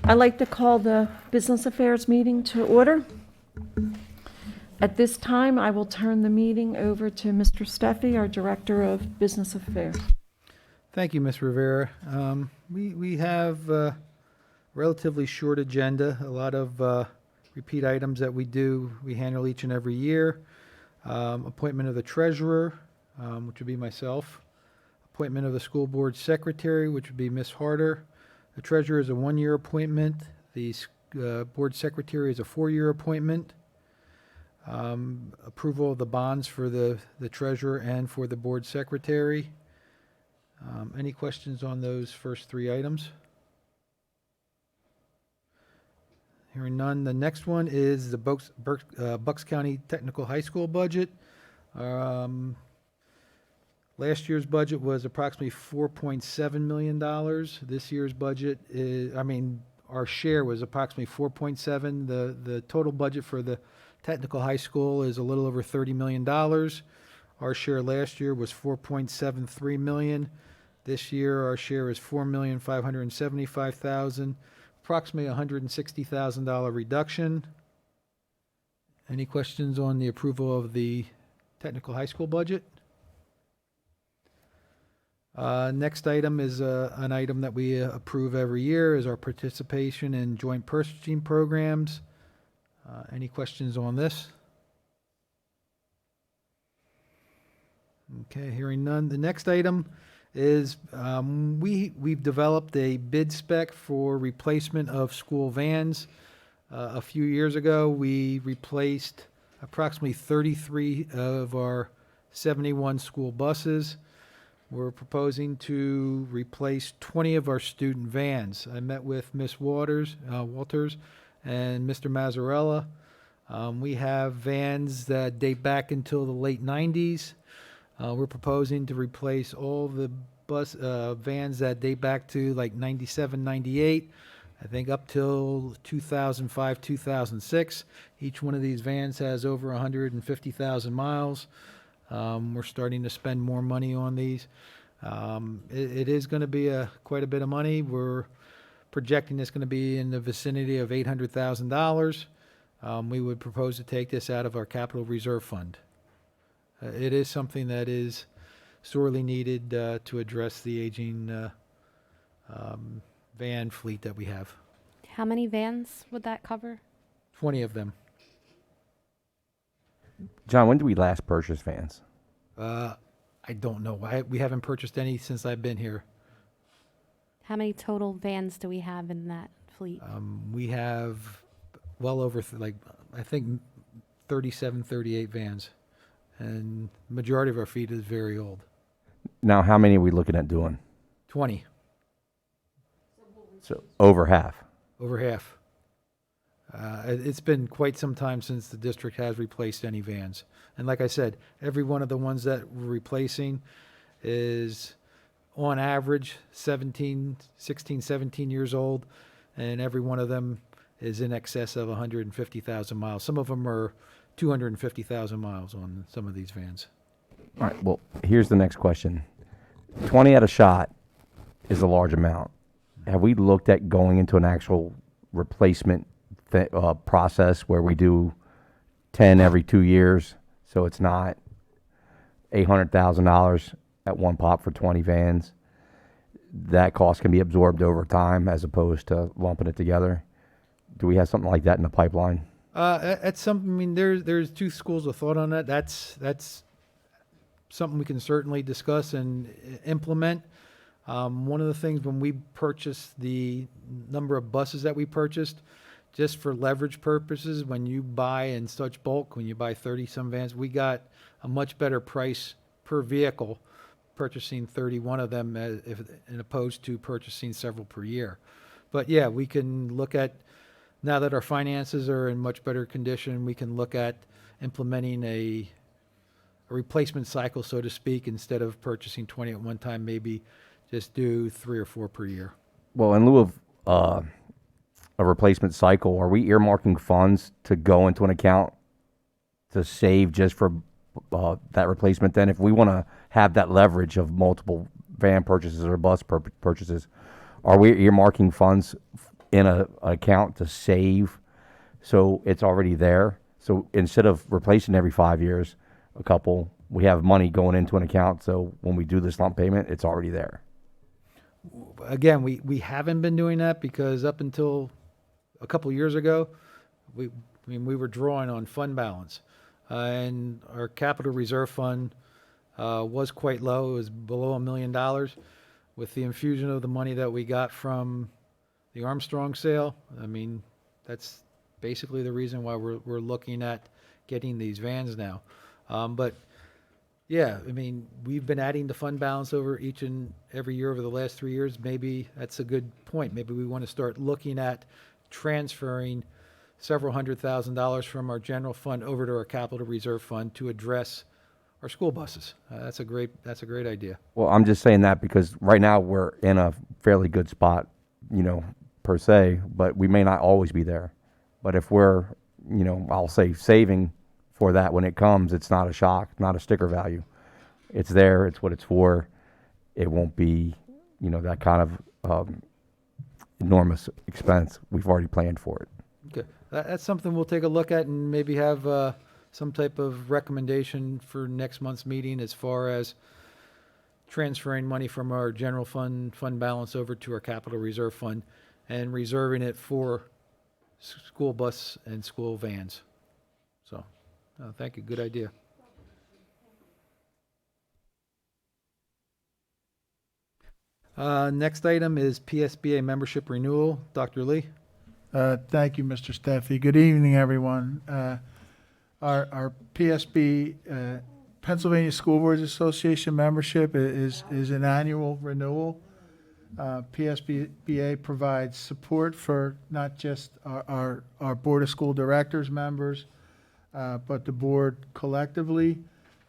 I'd like to call the Business Affairs meeting to order. At this time, I will turn the meeting over to Mr. Steffi, our Director of Business Affairs. Thank you, Ms. Rivera. We have a relatively short agenda, a lot of repeat items that we handle each and every year. Appointment of the treasurer, which would be myself. Appointment of the school board secretary, which would be Ms. Harder. The treasurer is a 1-year appointment. The board secretary is a 4-year appointment. Approval of the bonds for the treasurer and for the board secretary. Any questions on those first 3 items? Hearing none. The next one is the Bucks County Technical High School budget. Last year's budget was approximately $4.7 million. This year's budget is, our share was approximately 4.7. The total budget for the technical high school is a little over $30 million. Our share last year was $4.73 million. This year, our share is $4,575,000, approximately $160,000 reduction. Any questions on the approval of the technical high school budget? Next item is an item that we approve every year, is our participation in joint purchasing programs. Any questions on this? Okay, hearing none. The next item is we've developed a bid spec for replacement of school vans. A few years ago, we replaced approximately 33 of our 71 school buses. We're proposing to replace 20 of our student vans. I met with Ms. Walters and Mr. Mazzarella. We have vans that date back until the late 90s. We're proposing to replace all the vans that date back to like 97, 98, I think up till 2005, 2006. Each one of these vans has over 150,000 miles. We're starting to spend more money on these. It is going to be quite a bit of money. We're projecting it's going to be in the vicinity of $800,000. We would propose to take this out of our capital reserve fund. It is something that is sorely needed to address the aging van fleet that we have. How many vans would that cover? 20 of them. John, when did we last purchase vans? I don't know. We haven't purchased any since I've been here. How many total vans do we have in that fleet? We have well over, I think 37, 38 vans. And majority of our fleet is very old. Now, how many are we looking at doing? 20. So over half. Over half. It's been quite some time since the district has replaced any vans. And like I said, every one of the ones that we're replacing is on average 16, 17 years old. And every one of them is in excess of 150,000 miles. Some of them are 250,000 miles on some of these vans. All right, well, here's the next question. 20 at a shot is a large amount. Have we looked at going into an actual replacement process where we do 10 every 2 years, so it's not $800,000 at one pop for 20 vans? That cost can be absorbed over time as opposed to lumping it together. Do we have something like that in the pipeline? There's 2 schools of thought on that. That's something we can certainly discuss and implement. One of the things when we purchased the number of buses that we purchased, just for leverage purposes, when you buy in such bulk, when you buy 30-some vans, we got a much better price per vehicle purchasing 31 of them as opposed to purchasing several per year. But yeah, we can look at, now that our finances are in much better condition, we can look at implementing a replacement cycle, so to speak, instead of purchasing 20 at one time, maybe just do 3 or 4 per year. Well, in lieu of a replacement cycle, are we earmarking funds to go into an account to save just for that replacement? Then if we want to have that leverage of multiple van purchases or bus purchases, are we earmarking funds in a account to save, so it's already there. So instead of replacing every 5 years, we have money going into an account, so when we do this lump payment, it's already there. Again, we haven't been doing that because up until a couple years ago, we were drawing on fund balance. And our capital reserve fund was quite low. It was below $1 million. With the infusion of the money that we got from the Armstrong sale, I mean, that's basically the reason why we're looking at getting these vans now. But yeah, I mean, we've been adding the fund balance over each and every year over the last 3 years. Maybe that's a good point. Maybe we want to start looking at transferring several $100,000 from our general fund over to our capital reserve fund to address our school buses. That's a great idea. Well, I'm just saying that because right now we're in a fairly good spot, per se, but we may not always be there. But if we're, I'll say saving for that when it comes, it's not a shock, not a sticker value. It's there, it's what it's for. It won't be, that kind of enormous expense. We've already planned for it. Okay, that's something we'll take a look at and maybe have some type of recommendation for next month's meeting as far as transferring money from our general fund balance over to our capital reserve fund and reserving it for school bus and school vans. So, thank you. Good idea. Next item is PSBA membership renewal. Dr. Lee? Thank you, Mr. Steffi. Good evening, everyone. Our PSB, Pennsylvania School Boards Association membership is an annual renewal. PSBA provides support for not just our Board of School Directors members, but the board collectively,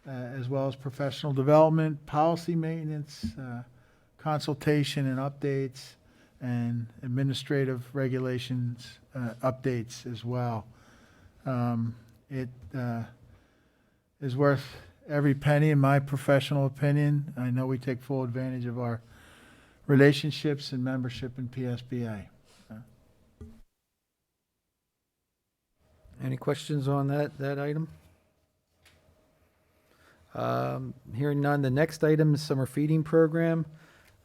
as well as professional development, policy maintenance, consultation and updates, and administrative regulations updates as well. It is worth every penny, in my professional opinion. I know we take full advantage of our relationships and membership in PSBA. Any questions on that item? Hearing none, the next item is summer feeding program.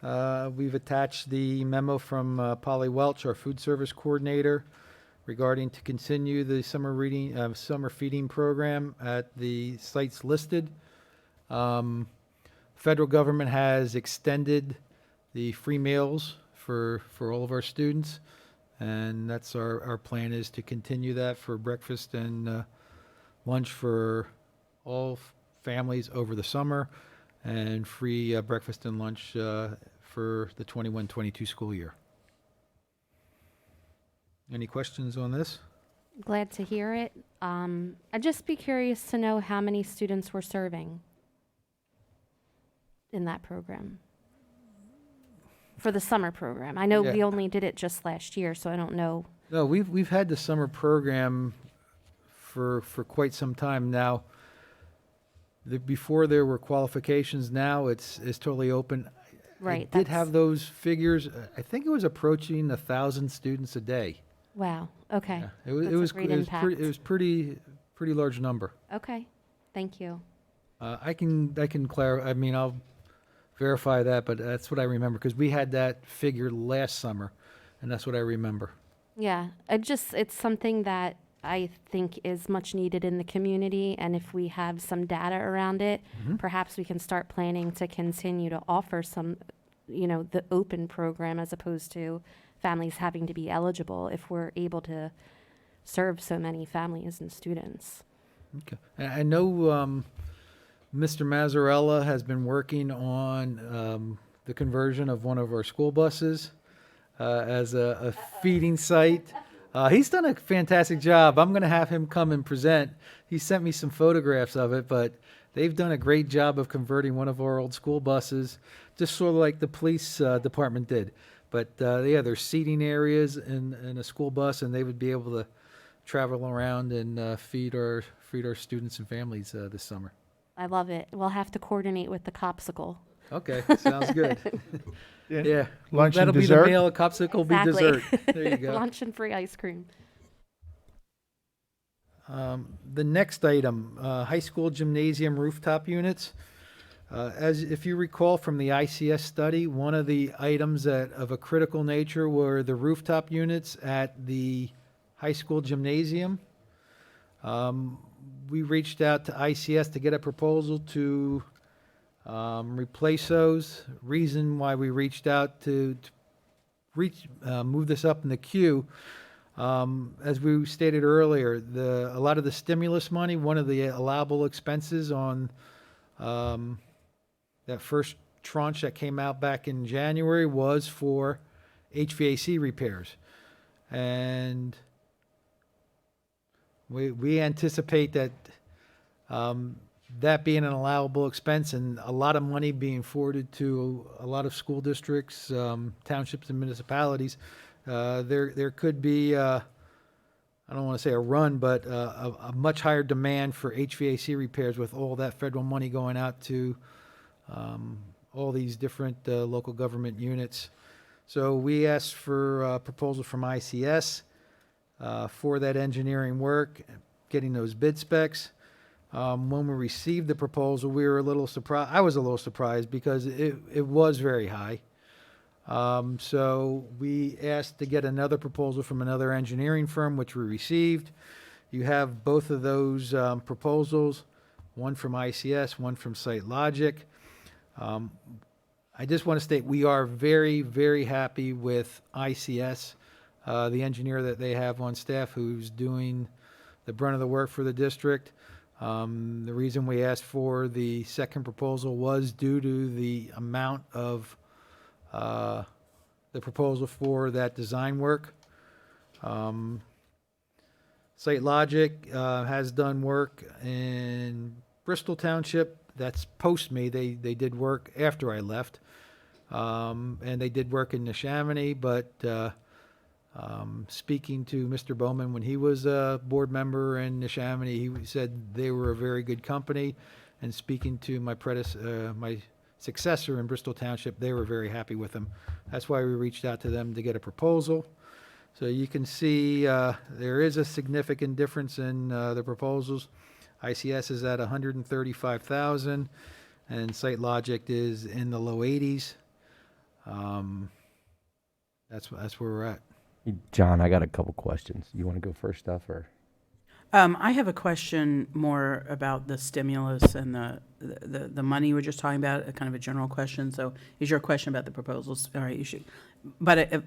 We've attached the memo from Polly Welch, our food service coordinator, regarding to continue the summer feeding program at the sites listed. Federal government has extended the free meals for all of our students, and that's our plan is to continue that for breakfast and lunch for all families over the summer, and free breakfast and lunch for the 21-22 school year. Any questions on this? Glad to hear it. I'd just be curious to know how many students we're serving in that program for the summer program. I know we Yeah. only did it just last year, so I don't know. No, we've had the summer program for quite some time now. Before there were qualifications, now it's totally open. Right. I did have those figures. I think it was approaching 1,000 students a day. Wow. Okay. Yeah, That's a great impact. it was pretty large number. Okay. Thank you. I can clarify. I mean, I'll verify that, but that's what I remember because we had that figure last summer, and that's what I remember. Yeah. It's something that I think is much needed in the community, and if we have some data around it, perhaps we can start planning to continue to offer some, the open program as opposed to families having to be eligible if we're able to serve so many families and students. Okay. And I know Mr. Mazzarella has been working on the conversion of one of our school buses as a feeding site. He's done a fantastic job. I'm going to have him come and present. He sent me some photographs of it, but they've done a great job of converting one of our old school buses, just sort of like the police department did. But yeah, there's seating areas in a school bus, and they would be able to travel around and feed our students and families this summer. I love it. We'll have to coordinate with the Copsicle. Okay, sounds good. Yeah. Lunch and That'll be dessert? the meal, a popsicle will be Exactly. dessert. There you go. Lunch and free ice cream. The next item, high school gymnasium rooftop units. As if you recall from the ICS study, one of the items that of a critical nature were the rooftop units at the high school gymnasium. We reached out to ICS to get a proposal to replace those. Reason why we reached out to move this up in the queue. As we stated earlier, a lot of the stimulus money, one of the allowable expenses on that first tranche that came out back in January was for HVAC repairs. And we anticipate that that being an allowable expense and a lot of money being forwarded to a lot of school districts, townships and municipalities, there could be, I don't want to say a run, but a much higher demand for HVAC repairs with all that federal money going out to all these different local government units. So we asked for a proposal from ICS for that engineering work, getting those bid specs. When we received the proposal, we were a little surprised. I was a little surprised because it was very high. So we asked to get another proposal from another engineering firm, which we received. You have both of those proposals, one from ICS, one from SiteLogic. I just want to state we are very, very happy with ICS, the engineer that they have on staff who's doing the brunt of the work for the district. The reason we asked for the second proposal was due to the amount of the proposal for that design work. SiteLogic has done work in Bristol Township. That's post me. They did work after I left. And they did work in Neshaminy, but speaking to Mr. Bowman when he was a board member in Neshaminy, he said they were a very good company. And speaking to my successor in Bristol Township, they were very happy with them. That's why we reached out to them to get a proposal. So you can see there is a significant difference in the proposals. ICS is at $135,000, and SiteLogic is in the low 80s. That's where we're at. John, I got a couple questions. You want to go first, Steph, or? I have a question more about the stimulus and the money you were just talking about, a kind of a general question. So is your question about the proposals? All right, you should. But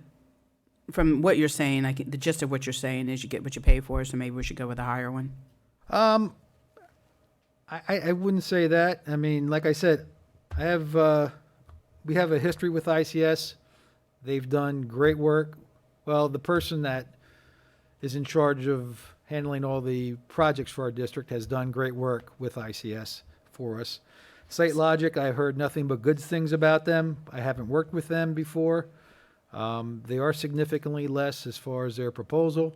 from what you're saying, the gist of what you're saying is you get what you pay for, so maybe we should go with a higher one? I wouldn't say that. I mean, like I said, we have a history with ICS. They've done great work. Well, the person that is in charge of handling all the projects for our district has done great work with ICS for us. SiteLogic, I've heard nothing but good things about them. I haven't worked with them before. They are significantly less as far as their proposal.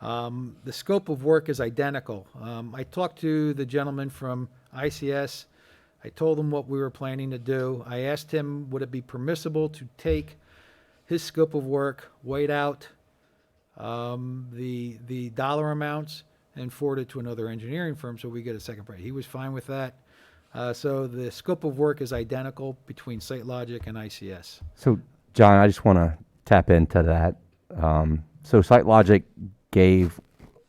The scope of work is identical. I talked to the gentleman from ICS. I told him what we were planning to do. I asked him, would it be permissible to take his scope of work, wait out the dollar amounts, and forward it to another engineering firm so we get a second price. He was fine with that. So the scope of work is identical between SiteLogic and ICS. So, John, I just want to tap into that. So SiteLogic gave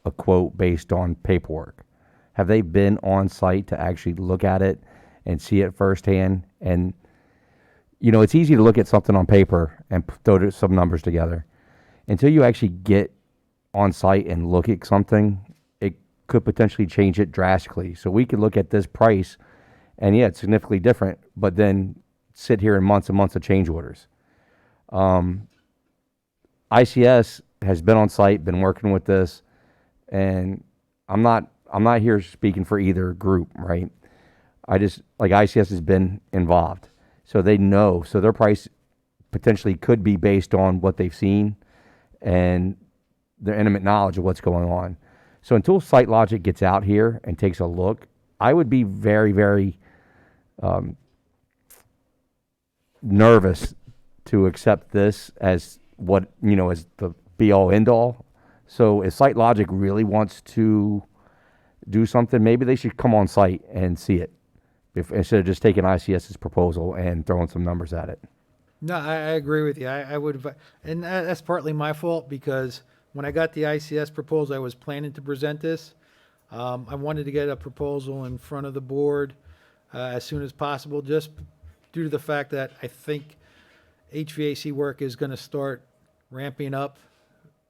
a quote based on paperwork. Have they been on site to actually look at it and see it firsthand? And, you know, it's easy to look at something on paper and throw some numbers together. Until you actually get on site and look at something, it could potentially change it drastically. So we could look at this price and, yeah, it's significantly different, but then sit here in months and months of change orders. ICS has been on site, been working with this, and I'm not here speaking for either group, right? ICS has been involved, so they know. So their price potentially could be based on what they've seen and their intimate knowledge of what's going on. So until SiteLogic gets out here and takes a look, I would be very, very nervous to accept this as what, as the be-all, end-all. So if Site Logic really wants to do something, maybe they should come on site and see it, instead of just taking ICS's proposal and throwing some numbers at it. No, I agree with you. I would, and that's partly my fault because when I got the ICS proposal, I was planning to present this. I wanted to get a proposal in front of the board as soon as possible, just due to the fact that I think HVAC work is going to start ramping up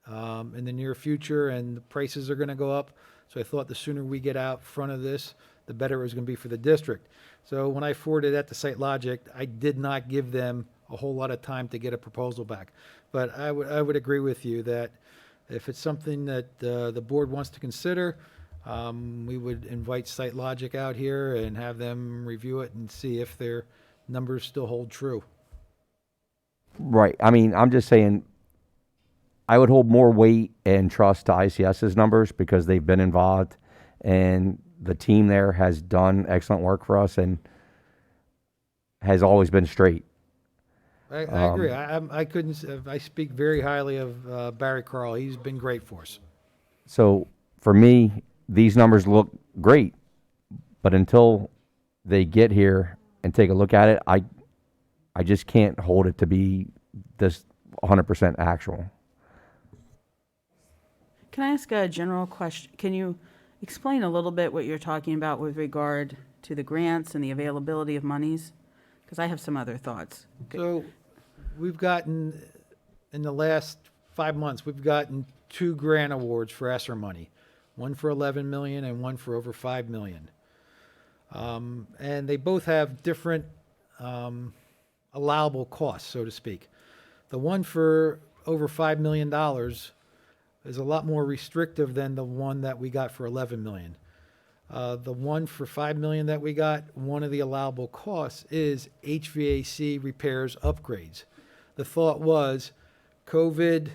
in the near future, and the prices are going to go up. So I thought the sooner we get out front of this, the better it was going to be for the district. So when I forwarded that to Site Logic, I did not give them a whole lot of time to get a proposal back. But I would agree with you that if it's something that the board wants to consider, we would invite Site Logic out here and have them review it and see if their numbers still hold true. Right. I mean, I'm just saying, I would hold more weight and trust to ICS's numbers because they've been involved and the team there has done excellent work for us and has always been straight. I agree. I couldn't, I speak very highly of Barry Carl. He's been great for us. So for me, these numbers look great, but until they get here and take a look at it, I just can't hold it to be this 100% actual. Can I ask a general question? Can you explain a little bit what you're talking about with regard to the grants and the availability of monies? Because I have some other thoughts. So we've gotten, in the last 5 months, we've gotten 2 grant awards for ESSER money, one for 11 million and one for over 5 million. And they both have different allowable costs, so to speak. The one for over $5 million is a lot more restrictive than the one that we got for 11 million. The one for 5 million that we got, one of the allowable costs is HVAC repairs upgrades. The thought was COVID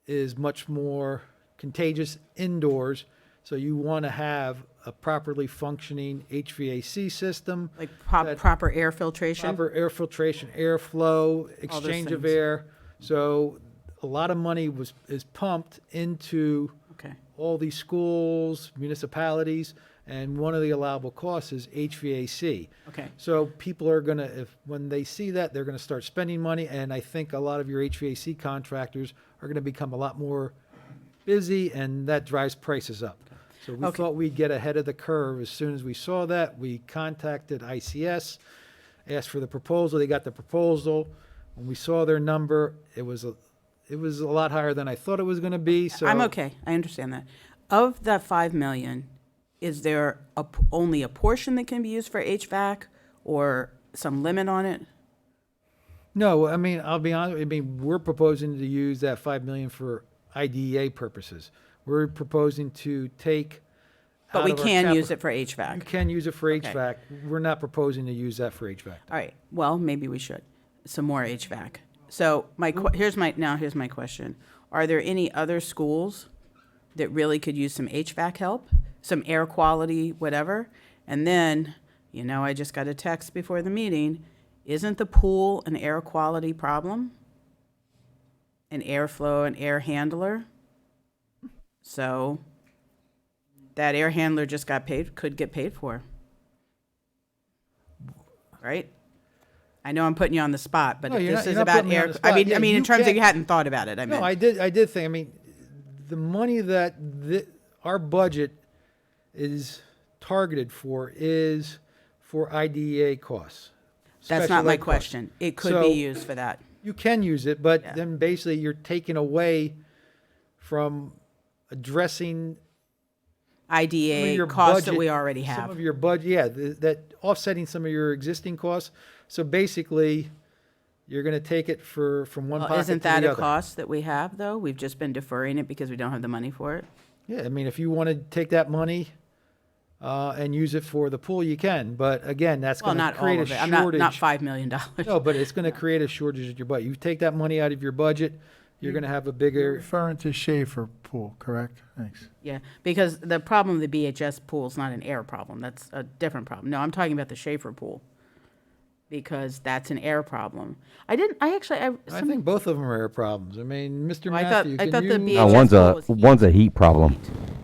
is much more contagious indoors, so you want to have a properly functioning HVAC system. Like that- proper air filtration? Proper air filtration, airflow, exchange of things. air. So a lot of money is pumped into Okay. all these schools, municipalities, and one of the allowable costs is HVAC. Okay. So people are gonna, when they see that, they're gonna start spending money, and I think a lot of your HVAC contractors are gonna become a lot more busy, and that drives prices up. So we Okay. thought we'd get ahead of the curve. As soon as we saw that, we contacted ICS, asked for the proposal. They got the proposal. When we saw their number, it was a lot higher than I thought it was gonna be, so. I'm okay. I understand that. Of that 5 million, is there only a portion that can be used for HVAC or some limit on it? No, I mean, I'll be honest, I mean, we're proposing to use that 5 million for IDEA purposes. We're proposing to take But out we of our can capital- use it for You HVAC. can use it for Okay. HVAC. We're not proposing to use that for HVAC. All right, well, maybe we should. Some more HVAC. So here's my question. Are there any other schools that really could use some HVAC help? Some air quality, whatever? And then, I just got a text before the meeting. Isn't the pool an air quality problem? An airflow, an air handler? So that air handler just could get paid for. Right? I know I'm putting you on the spot, but No, if you're this not- is you're not about putting me on air, the spot. Yeah, in you terms of can- you hadn't thought about it, I No, meant. I did think, I mean, the money that our budget is targeted for is for IDEA costs. That's special not my ed costs. question. It could So- be used for that. You can use it, but Yeah. then basically you're taking away from addressing some of IDA your costs that budget- we already some have. of your budget, yeah, that offsetting some of your existing costs. So basically, you're going to take it from one Well, pocket isn't to that the a other. cost that we have, though? We've just been deferring it because we don't have the money for it? Yeah, I mean, if you want to take that money and use it for the pool, you can. But again, that's Well, going to not all create a of it. I'm not shortage. $5 million. No, but it's going to create a shortage at your budget. You take that money out of your budget, you're going to have a You're bigger. referring to Schaefer Pool, correct? Thanks. Yeah, because the problem with the BHS pool is not an air problem. That's a different problem. No, I'm talking about the Schaefer pool. because that's an air problem. I think both of them are air problems. I mean, Mr. Oh, I thought- Matthew, I can thought the you? BHS one's a heat problem.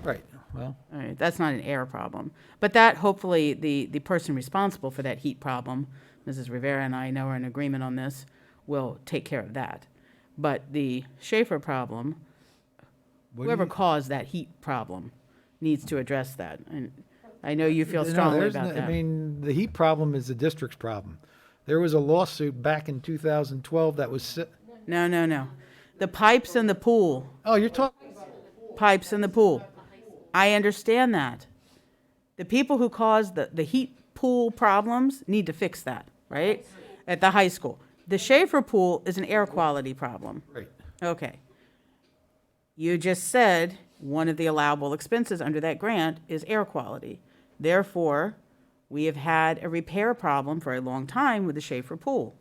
Right, well, All right, that's not an air problem. But that, hopefully, the person responsible for that heat problem, Mrs. Rivera and I know are in agreement on this, will take care of that. But the Schaefer problem, what do whoever you- caused that heat problem needs to address that. And I know you feel No, strongly there's about no- that. I mean, the heat problem is the district's problem. There was a lawsuit back in 2012 that was, No. The pipes in the pool, oh, you're talking, pipes in the pool. I understand that. The people who caused the heat pool problems need to fix that, right? At the high school. The Schaefer pool is an air quality problem. right. Okay. You just said one of the allowable expenses under that grant is air quality. Therefore, we have had a repair problem for a long time with the Schaefer pool.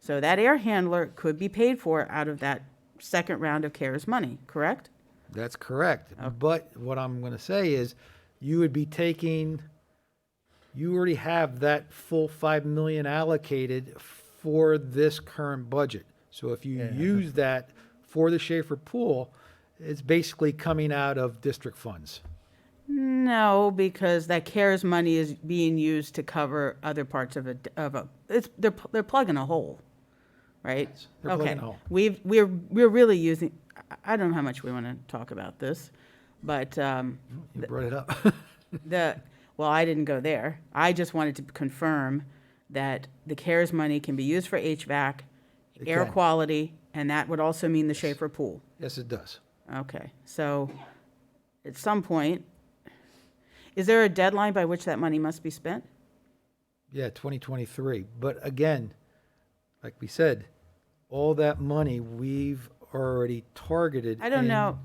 So that air handler could be paid for out of that second round of CARES money, correct? That's correct. But what I'm going to say is, you would be taking, you already have that full 5 million allocated for this current budget. So if you use that for the Schaefer pool, it's basically coming out of district funds. No, because that CARES money is being used to cover other parts of they're plugging a hole, right? They're plugging Okay. a hole. We're really using, I don't know how much we want to talk about this, but, You brought it up. well, I didn't go there. I just wanted to confirm that the CARES money can be used for HVAC, It air can. quality, and that would also mean the Schaefer pool. Yes, it does. Okay, so at some point, is there a deadline by which that money must be spent? Yeah, 2023. But again, like we said, all that money we've already targeted. I don't know.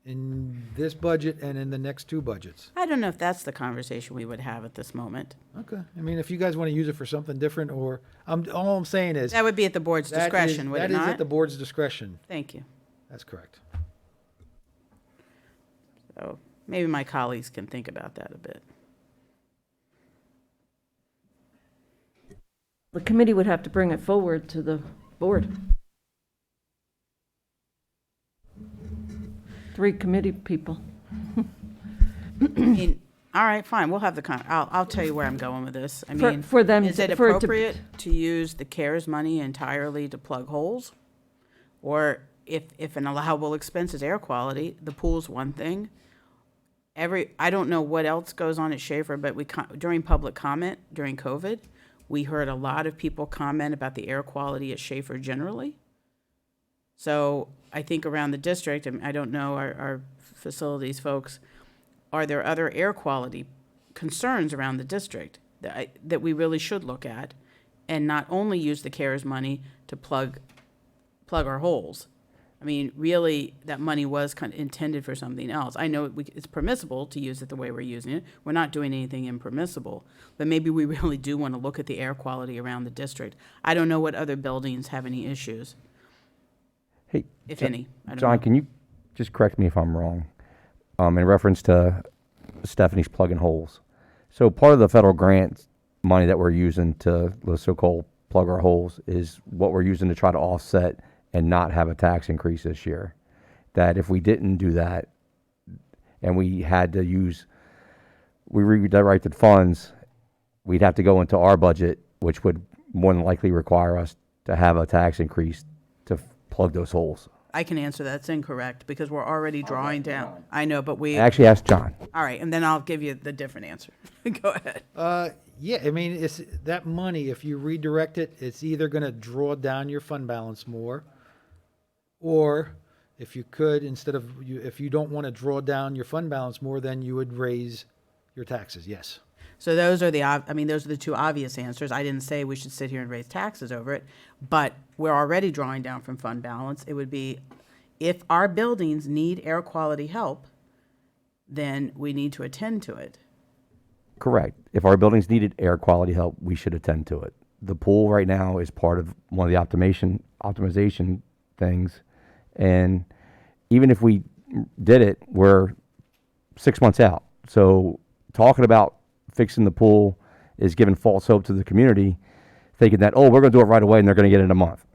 In this budget and in the next two budgets. I don't know if that's the conversation we would have at this moment. Okay. I mean, if you guys want to use it for something different, or, all I'm saying is. That would be at the board's that is- discretion, would it That is not? at the board's discretion. Thank you. That's correct. So maybe my colleagues can think about that a bit. The committee would have to bring it forward to the board. 3 committee people. All right, fine, we'll have I'll tell you where I'm going with this. I For- mean, for them is to- it for it to- appropriate to use the CARES money entirely to plug holes? Or if an allowable expense is air quality, the pool's one thing. I don't know what else goes on at Schaefer, but during public comment, during COVID, we heard a lot of people comment about the air quality at Schaefer generally. So I think around the district, and I don't know our facilities folks, are there other air quality concerns around the district that we really should look at, and not only use the CARES money to plug our holes? I mean, really, that money was kind of intended for something else. I know it's permissible to use it the way we're using it. We're not doing anything impermissible, but maybe we really do want to look at the air quality around the district. I don't know what other buildings have any issues, Hey, if John- any. I don't John, know. can you just correct me if I'm wrong? In reference to Stephanie's plugging holes. So part of the federal grant money that we're using to the so-called plug our holes is what we're using to try to offset and not have a tax increase this year. That if we didn't do that and we had to we redirected funds, we'd have to go into our budget, which would more than likely require us to have a tax increase to plug those holes. I can answer that. It's incorrect because we're already drawing down. I know, but I actually asked John. all right, and then I'll give you the different answer. Go ahead. Yeah, I mean, it's that money, if you redirect it, it's either going to draw down your fund balance more, or if you could, if you don't want to draw down your fund balance more, then you would raise your taxes, yes. So those are those are the two obvious answers. I didn't say we should sit here and raise taxes over it, but we're already drawing down from fund balance. It would be, if our buildings need air quality help, then we need to attend to it. Correct. If our buildings needed air quality help, we should attend to it. The pool right now is part of one of the optimization things. And even if we did it, we're 6 months out. So talking about fixing the pool is giving false hope to the community thinking that, oh, we're going to do it right away and they're going to get it in a month.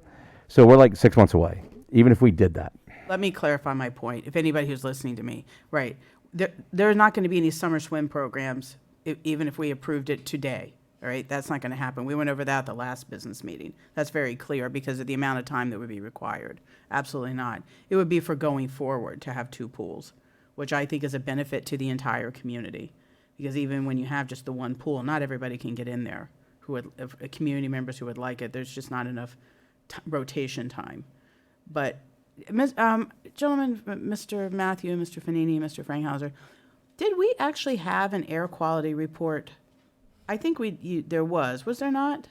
So we're like 6 months away, even if we did that. Let me clarify my point, if anybody who's listening to me, right? There's not going to be any summer swim programs, even if we approved it today, all right? That's not going to happen. We went over that at the last business meeting. That's very clear because of the amount of time that would be required. Absolutely not. It would be for going forward to have 2 pools, which I think is a benefit to the entire community. Because even when you have just the one pool, not everybody can get in there, if community members who would like it. There's just not enough rotation time. But, gentlemen, Mr. Matthew, Mr. Fanini, Mr. Frankhauser, did we actually have an air quality report? I think there was there not?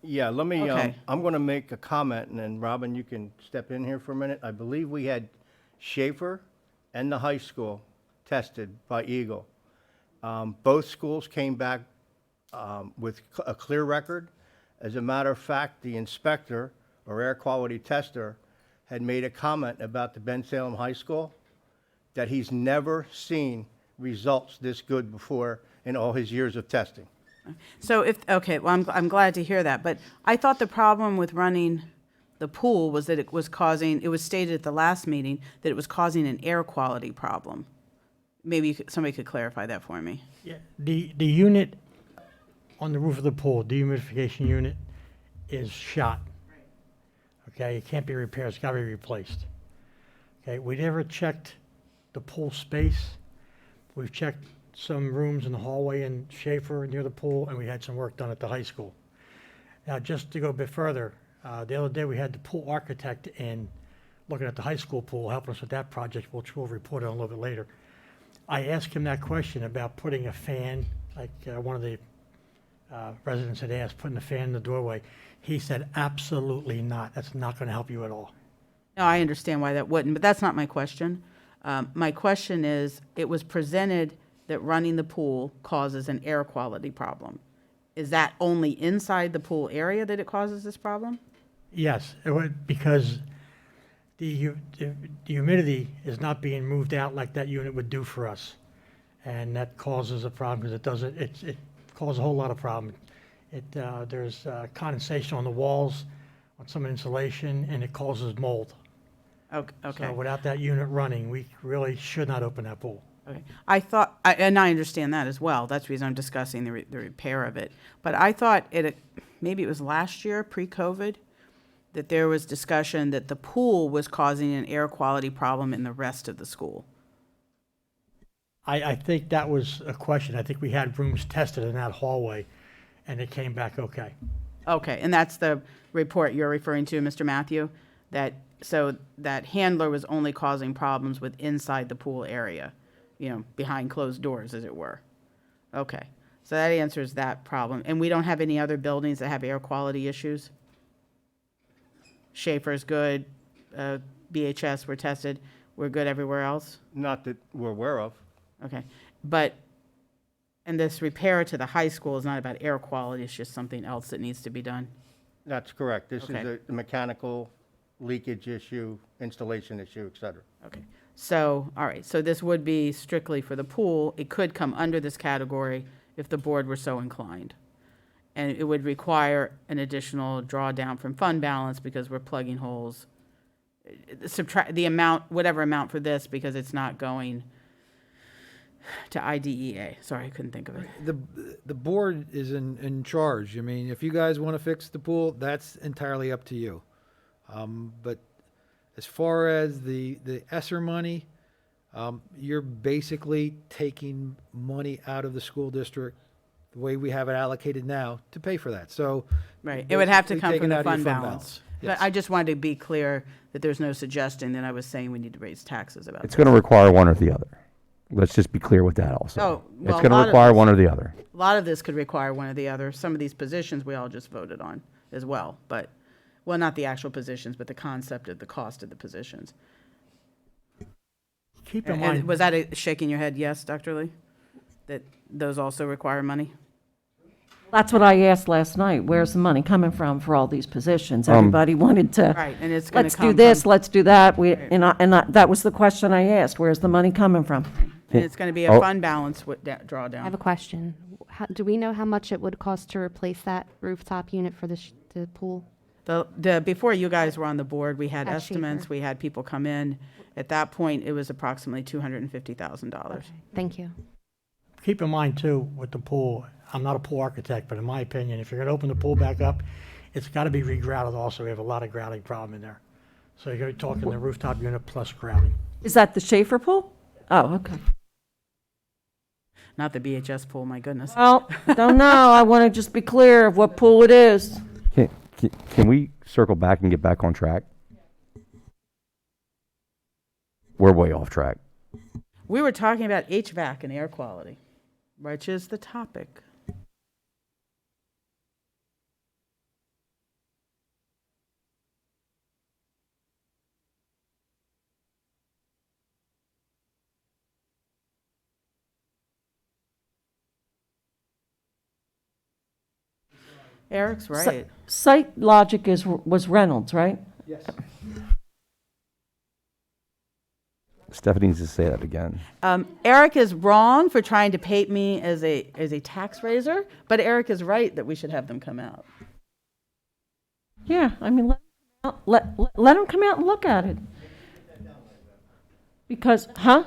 Yeah, let me, Okay. I'm going to make a comment, and then Robin, you can step in here for a minute. I believe we had Schaefer and the high school tested by Eagle. Both schools came back with a clear record. As a matter of fact, the inspector or air quality tester had made a comment about the Ben Salem High School that he's never seen results this good before in all his years of testing. So okay, well, I'm glad to hear that, but I thought the problem with running the pool was that it was stated at the last meeting that it was causing an air quality problem. Maybe somebody could clarify that for me. Yeah, the unit on the roof of the pool, dehumidification unit, is shot. Okay, it can't be repaired, it's gotta be replaced. Okay, we never checked the pool space. We've checked some rooms in the hallway in Schaefer near the pool, and we had some work done at the high school. Now, just to go a bit further, the other day we had the pool architect in looking at the high school pool, helping us with that project, which we'll report on a little bit later. I asked him that question about putting a fan, like one of the residents had asked, putting a fan in the doorway. He said, absolutely not. That's not going to help you at all. No, I understand why that wouldn't, but that's not my question. My question is, it was presented that running the pool causes an air quality problem. Is that only inside the pool area that it causes this problem? Yes, it would, because the humidity is not being moved out like that unit would do for us. And that causes a problem because it causes a whole lot of problems. There's condensation on the walls, on some insulation, and it causes mold. Okay. So without that unit running, we really should not open that pool. Okay. I thought, and I understand that as well. That's the reason I'm discussing the repair of it. But I thought maybe it was last year, pre-COVID, that there was discussion that the pool was causing an air quality problem in the rest of the school. I think that was a question. I think we had rooms tested in that hallway, and it came back okay. Okay, and that's the report you're referring to, Mr. Matthew? So that handler was only causing problems with inside the pool area, behind closed doors, as it were. Okay, so that answers that problem. And we don't have any other buildings that have air quality issues? Schaefer's good, BHS were tested, we're good everywhere else? Not that we're aware of. Okay, and this repair to the high school is not about air quality, it's just something else that needs to be done? That's correct. This Okay. is a mechanical leakage issue, installation issue, et cetera. Okay, so, all right, so this would be strictly for the pool. It could come under this category if the board were so inclined. And it would require an additional drawdown from fund balance because we're plugging holes. Subtract the amount, whatever amount for this, because it's not going to IDEA. Sorry, I couldn't think of it. The board is in charge. I mean, if you guys want to fix the pool, that's entirely up to you. But as far as the ESSER money, you're basically taking money out of the school district, the way we have it allocated now, to pay for that. So Right, it would have to basically come taken from the out of your fund fund balance. Yes. But I just wanted to be clear that there's no suggestion that I was saying we need to raise taxes about It's this. going to require one or the other. Let's just be clear with that also. Oh, well, It's a going to lot of require this- one or the other. A lot of this could require one or the other. Some of these positions we all just voted on as well, but, well, not the actual positions, but the concept of the cost of the positions. Keep in And mind, was that shaking your head, yes, Dr. Lee? That those also require money? That's what I asked last night. Where's the money coming from for all these positions? Everybody wanted to, Right, and it's going to let's come do this, from- let's do that. That was the question I asked. Where's the money coming from? And it's going to be a Oh. fund balance I have drawdown. a question. Do we know how much it would cost to replace that rooftop unit for the pool? Before you guys were on the board, we had At estimates, Schaefer. we had people come in. At that point, it was approximately $250,000. Okay, thank you. Keep in mind too, with the pool, I'm not a pool architect, but in my opinion, if you're gonna open the pool back up, it's gotta be regrouted also. We have a lot of grouting problem in there. So you're talking the rooftop unit plus grouting. Is that the Schaefer pool? Oh, okay. Not the BHS pool, my goodness. Well, don't know. I want to just be clear of what pool it is. Can we circle back and get back on track? We're way off track. We were talking about HVAC and air quality, which is the topic. Eric's right. Site Logic was Reynolds, right? Yes. Stephanie needs to say that again. Eric is wrong for trying to paint me as a tax raiser, but Eric is right that we should have them come out. Yeah, I mean, let them come out and look at it. Because, huh?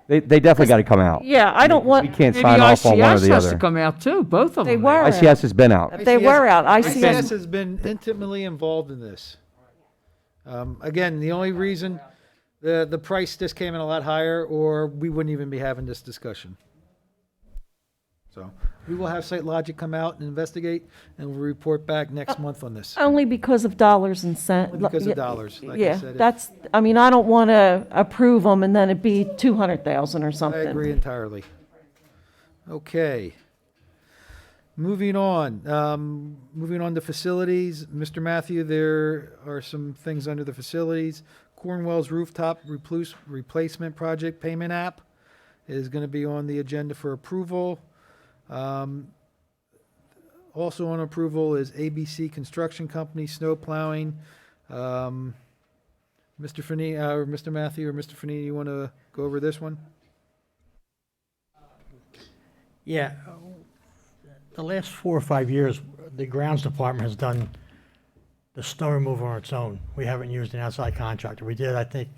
They definitely got to come out. Yeah, I don't We want, can't sign off on one or the ICS has to other. come out too, both of them. they were ICS out. has been out. They were out. ICS ICS, has been intimately involved in this. Again, the only reason the price just came in a lot higher, or we wouldn't even be having this discussion. So we will have Site Logic come out and investigate, and we'll report back next month on this. only because of dollars and cents. Only because of dollars, like I Yeah, said, if- that's, I mean, I don't want to approve them and then it be 200,000 or I something. agree entirely. Okay. Moving on to facilities. Mr. Matthew, there are some things under the facilities. Cornwell's rooftop replacement project payment app is going to be on the agenda for approval. Also on approval is ABC Construction Company snow plowing. Mr. Fanini, or Mr. Matthew or Mr. Fanini, you want to go over this one? Yeah, the last 4 or 5 years, the grounds department has done the snow removal on its own. We haven't used an outside contractor. We did, I think,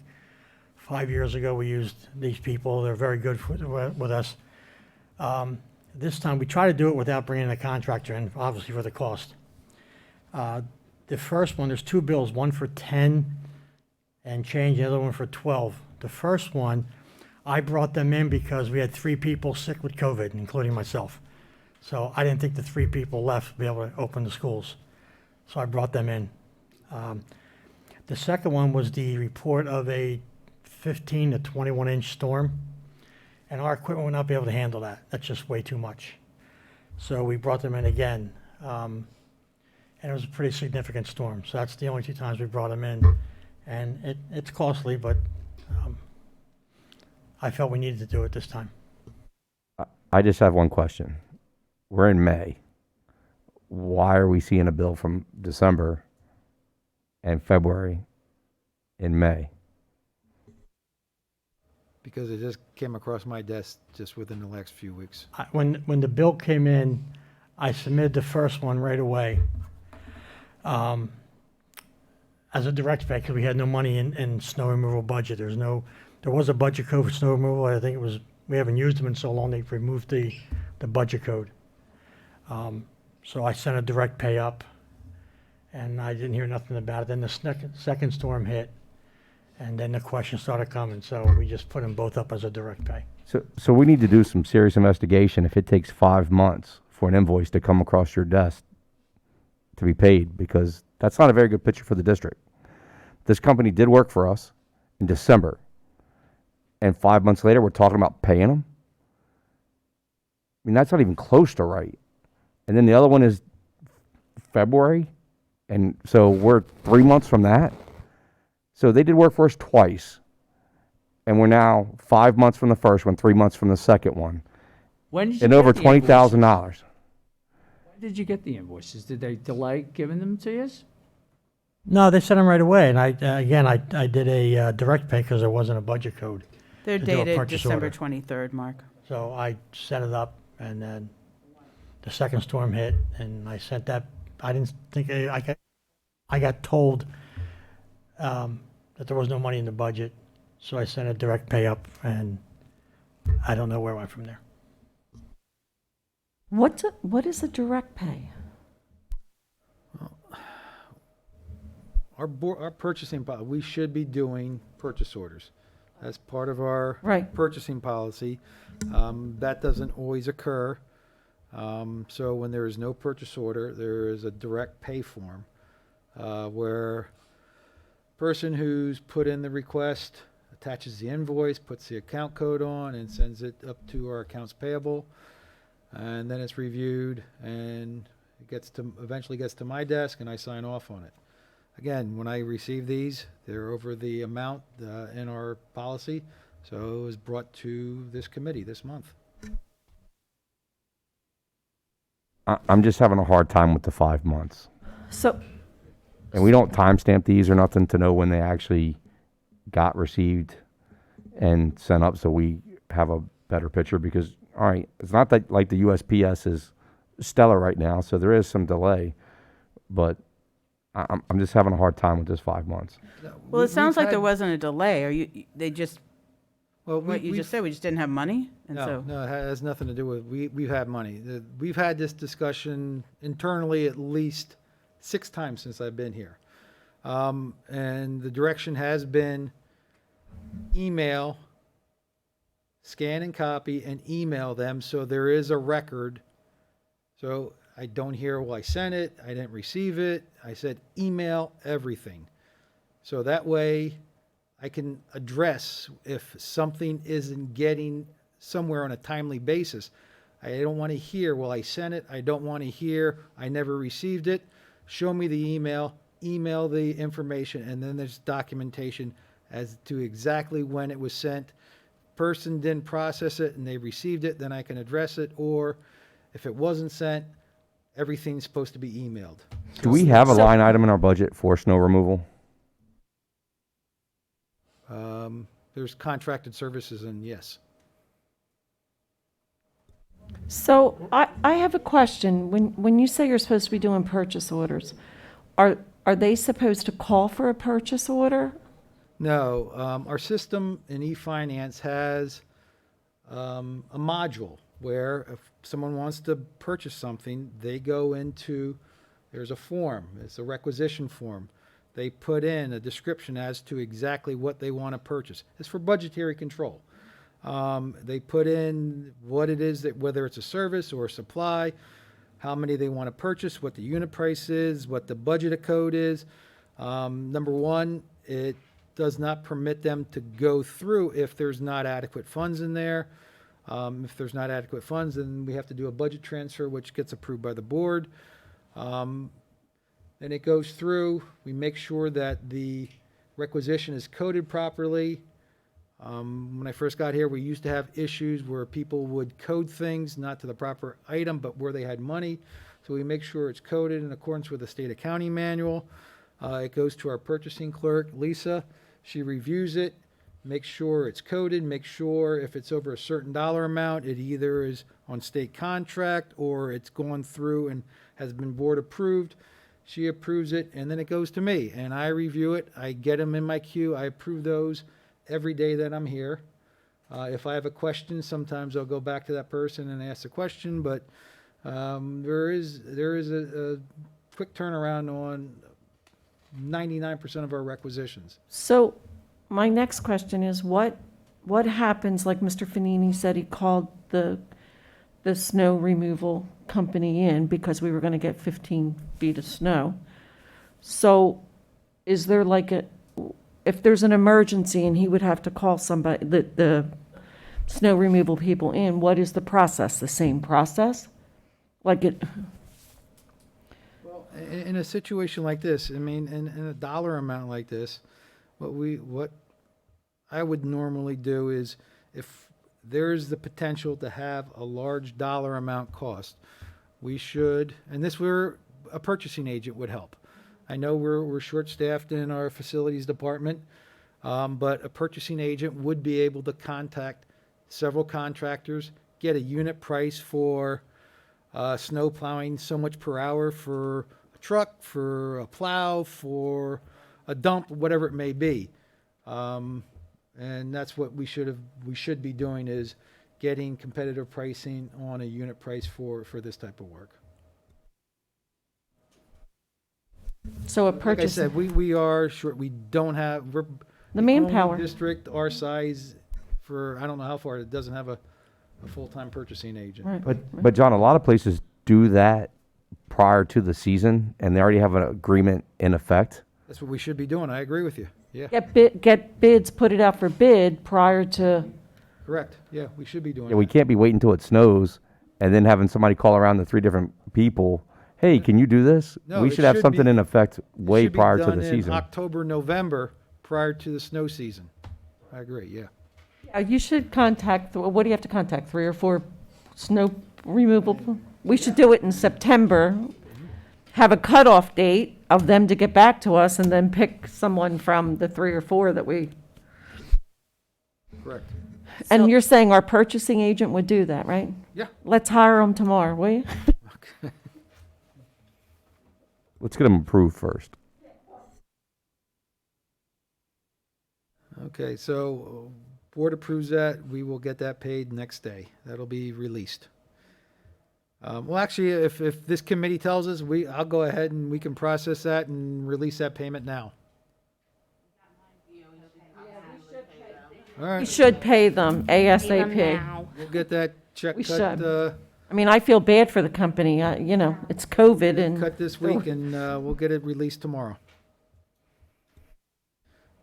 5 years ago, we used these people. They're very good with us. This time, we try to do it without bringing a contractor in, obviously for the cost. The first one, there's 2 bills, one for 10 and change, the other one for 12. The first one, I brought them in because we had 3 people sick with COVID, including myself. So I didn't think the 3 people left would be able to open the schools. So I brought them in. The second one was the report of a 15 to 21 inch storm. And our equipment would not be able to handle that. That's just way too much. So we brought them in again. And it was a pretty significant storm. So that's the only 2 times we brought them in. And it's costly, but I felt we needed to do it this time. I just have one question. We're in May. Why are we seeing a bill from December and February in May? Because it just came across my desk just within the last few weeks. When the bill came in, I submitted the first one right away as a direct pay because we had no money in snow removal budget. There was a budget code for snow removal. I think we haven't used them in so long, they've removed the budget code. So I sent a direct pay up, and I didn't hear nothing about it. Then the second storm hit, and then the questions started coming, so we just put them both up as a direct pay. So we need to do some serious investigation if it takes 5 months for an invoice to come across your desk to be paid, because that's not a very good picture for the district. This company did work for us in December, and 5 months later, we're talking about paying them? I mean, that's not even close to right. And then the other one is February, and so we're 3 months from that. So they did work for us twice, and we're now 5 months from the first one, 3 months from the second one, When did you and get over the invoices? $20,000. When did you get the invoices? Did they delay giving them to you? No, they sent them right away, and I did a direct pay because there wasn't a budget code. They're to do a dated purchase December order. 23rd, Mark. So I set it up, and then the second storm hit, and I sent that, I didn't think, I got told that there was no money in the budget, so I sent a direct pay up, and I don't know where it went from there. What is a direct pay? Our purchasing, we should be doing purchase orders. That's part of our Right. purchasing policy. That doesn't always occur. So when there is no purchase order, there is a direct pay form, where person who's put in the request attaches the invoice, puts the account code on, and sends it up to our accounts payable. And then it's reviewed, and it eventually gets to my desk, and I sign off on it. Again, when I receive these, they're over the amount in our policy, so it was brought to this committee this month. I'm just having a hard time with the 5 months. So, And we don't timestamp these or nothing to know when they actually got received and sent up, so we have a better picture, because, all right, it's not that like the USPS is stellar right now, so there is some delay, but I'm just having a hard time with this 5 months. Well, it sounds like there wasn't a delay. They just, Well, what you just said, we just didn't have money? And No, so, no, it has nothing to do with, we've had money. We've had this discussion internally at least 6 times since I've been here. And the direction has been email, scan and copy, and email them, so there is a record. So I don't hear, well, I sent it, I didn't receive it. I said, email everything. So that way I can address if something isn't getting somewhere on a timely basis. I don't want to hear, well, I sent it. I don't want to hear, I never received it. Show me the email the information, and then there's documentation as to exactly when it was sent. Person didn't process it and they received it, then I can address it. Or if it wasn't sent, everything's supposed to be emailed. Do we have a So- line item in our budget for snow removal? There's contracted services, and yes. so I have a question. When you say you're supposed to be doing purchase orders, are they supposed to call for a purchase order? No, our system in eFinance has a module where if someone wants to purchase something, they go into, there's a form, it's a requisition form. They put in a description as to exactly what they want to purchase. It's for budgetary control. They put in what it is, that whether it's a service or a supply, how many they want to purchase, what the unit price is, what the budget code is. Number one, it does not permit them to go through if there's not adequate funds in there. If there's not adequate funds, then we have to do a budget transfer, which gets approved by the board. Then it goes through, we make sure that the requisition is coded properly. When I first got here, we used to have issues where people would code things not to the proper item, but where they had money. So we make sure it's coded in accordance with the state accounting manual. It goes to our purchasing clerk, Lisa. She reviews it, makes sure it's coded, makes sure if it's over a certain dollar amount, it either is on state contract or it's gone through and has been board approved. She approves it, and then it goes to me, and I review it. I get them in my queue. I approve those every day that I'm here. If I have a question, sometimes I'll go back to that person and ask the question, but there is a quick turnaround on 99% of our requisitions. So my next question is, what happens, like Mr. Fanini said, he called the snow removal company in because we were going to get 15 feet of snow. So is there like if there's an emergency and he would have to call somebody, the snow removal people in, what is the process? The same process? Like it, Well, in a situation like this, I mean, in a dollar amount like this, what I would normally do is if there's the potential to have a large dollar amount cost, we should, and this where a purchasing agent would help. I know we're short-staffed in our facilities department. But a purchasing agent would be able to contact several contractors, get a unit price for snow plowing, so much per hour for a truck, for a plow, for a dump, whatever it may be. And that's what we should be doing, is getting competitive pricing on a unit price for this type of work. So a Like I purchase, said, we are short, we don't have, we're the only manpower. district our size for, I don't know how far, it doesn't have a full-time purchasing agent. Right. But John, a lot of places do that prior to the season, and they already have an agreement in effect. That's what we should be doing. I agree with you. Yeah, Get bids, put it out for bid prior to, correct. Yeah, we should be doing Yeah, we that. can't be waiting until it snows and then having somebody call around the 3 different people. Hey, can you do this? No, We it should have should something be- in effect It way should be prior to done the in season. October, November, prior to the snow season. I agree, yeah. you should contact, what do you have to contact, 3 or 4 snow removal? We should do it in September, have a cutoff date of them to get back to us, and then pick someone from the 3 or 4 that we, Correct. and you're saying our purchasing agent would do that, right? Yeah. Let's hire them tomorrow, will you? Let's get them approved first. Okay, so board approves that, we will get that paid next day. That'll be released. Well, actually, if this committee tells us, I'll go ahead and we can process that and release that payment now. All We right, should pay them Pay them ASAP. now. we'll get that check We cut, should. I mean, I feel bad for the company, it's COVID and. cut this week, and we'll get it released tomorrow.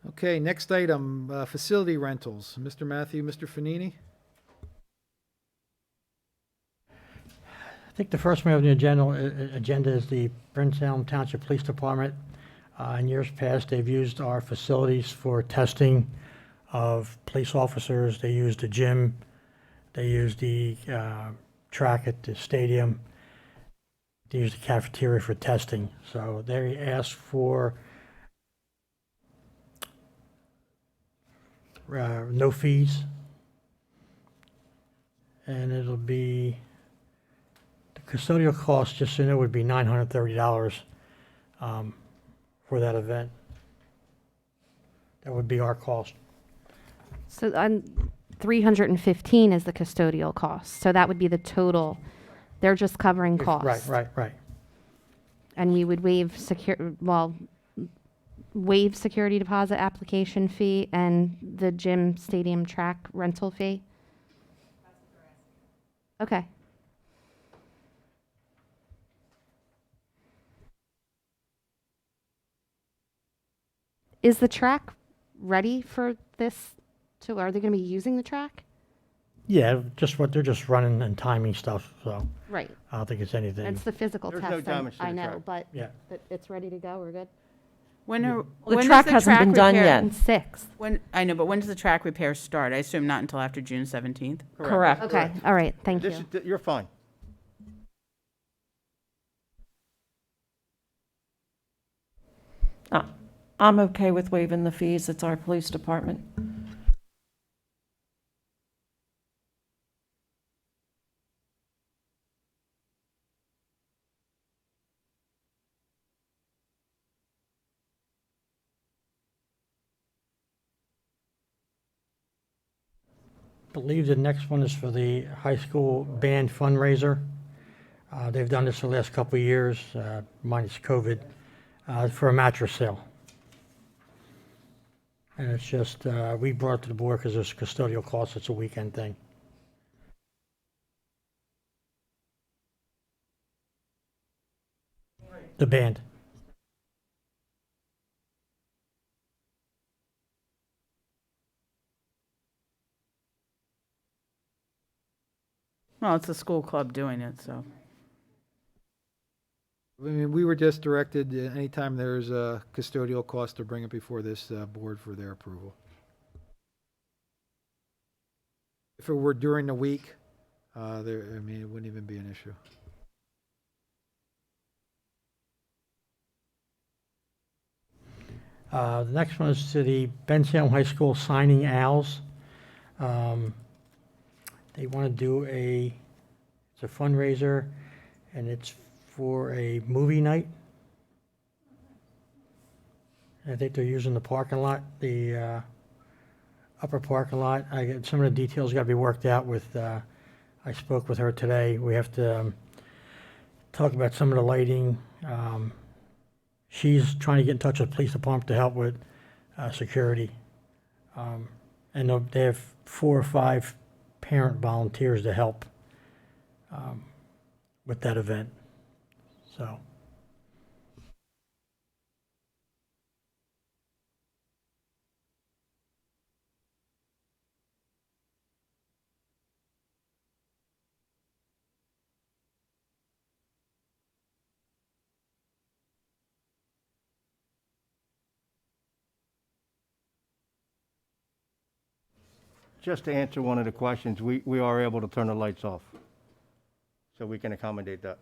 Okay, next item, facility rentals. Mr. Matthew, Mr. Fanini? I think the first one on the agenda is the Prince Elm Township Police Department. In years past, they've used our facilities for testing of police officers. They use the gym, they use the track at the stadium, they use the cafeteria for testing. So they asked for no fees, and it'll be, the custodial cost, just so you know, would be $930 for that event. That would be our cost. So 315 is the custodial cost. So that would be the total. They're just covering costs. Right. And we would waive waive security deposit application fee and the gym stadium track rental fee? Okay. Is the track ready for this? Are they going to be using the track? Yeah, they're just running and timing stuff, so Right. I don't think it's anything. It's the physical There's test. no damage to I the know, track. but Yeah. it's ready to go. We're good. When are, Well, the when track does hasn't been done repair- yet. And 6th. I know, but when does the track repair start? I assume not until after June 17th? Correct. Okay. All right. Thank This you. is, you're fine. I'm okay with waiving the fees. It's our police department. Believe the next one is for the high school band fundraiser. They've done this the last couple of years, minus COVID, for a mattress sale. And it's just, we brought it to the board because there's custodial costs. It's a weekend thing. The band. Well, it's the school club doing it, so. I mean, we were just directed, anytime there's a custodial cost, to bring it before this board for their approval. If it were during the week, it wouldn't even be an issue. The next one is to the Ben Salem High School Signing Owls. They want to do it's a fundraiser, and it's for a movie night. I think they're using the parking lot, the upper parking lot. Some of the details got to be worked out with, I spoke with her today. We have to talk about some of the lighting. She's trying to get in touch with the police department to help with security. And they have 4 or 5 parent volunteers to help with that event. So. Just to answer one of the questions, we are able to turn the lights off, so we can accommodate that.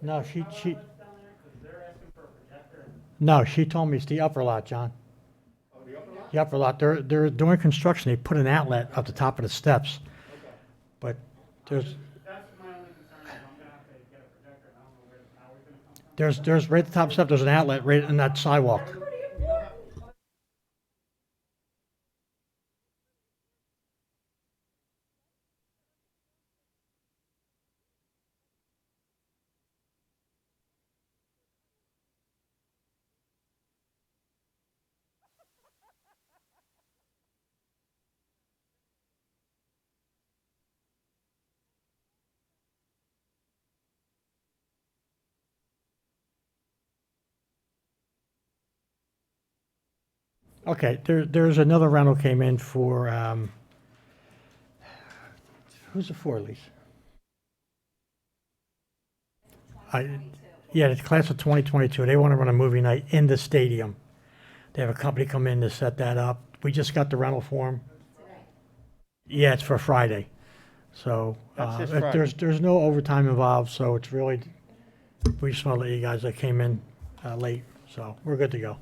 No, no, she told me it's the upper lot, John. The upper lot, they're doing construction, they put an outlet up the top of the steps. But there's. There's right at the top of the step, there's an outlet right in that sidewalk. Okay, there's another rental came in for, who's it for, Lise? Yeah, the class of 2022, they want to run a movie night in the stadium. They have a company come in to set that up. We just got the rental form. Yeah, it's for Friday. So, That's this Friday. there's no overtime involved, so it's really, we just want to let you guys that came in late, so we're good to go.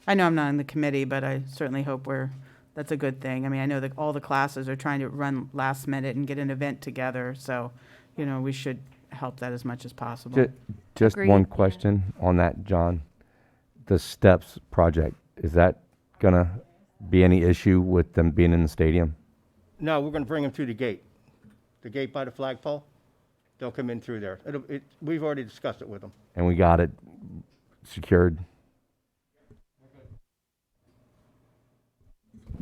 I know I'm not in the committee, but I certainly hope that's a good thing. I mean, I know that all the classes are trying to run last minute and get an event together, so, we should help that as much as possible. Just Agreed. one question on that, John. The steps project, is that gonna be any issue with them being in the stadium? No, we're gonna bring them through the gate by the flagpole. They'll come in through there. We've already discussed it with them. And we got it secured?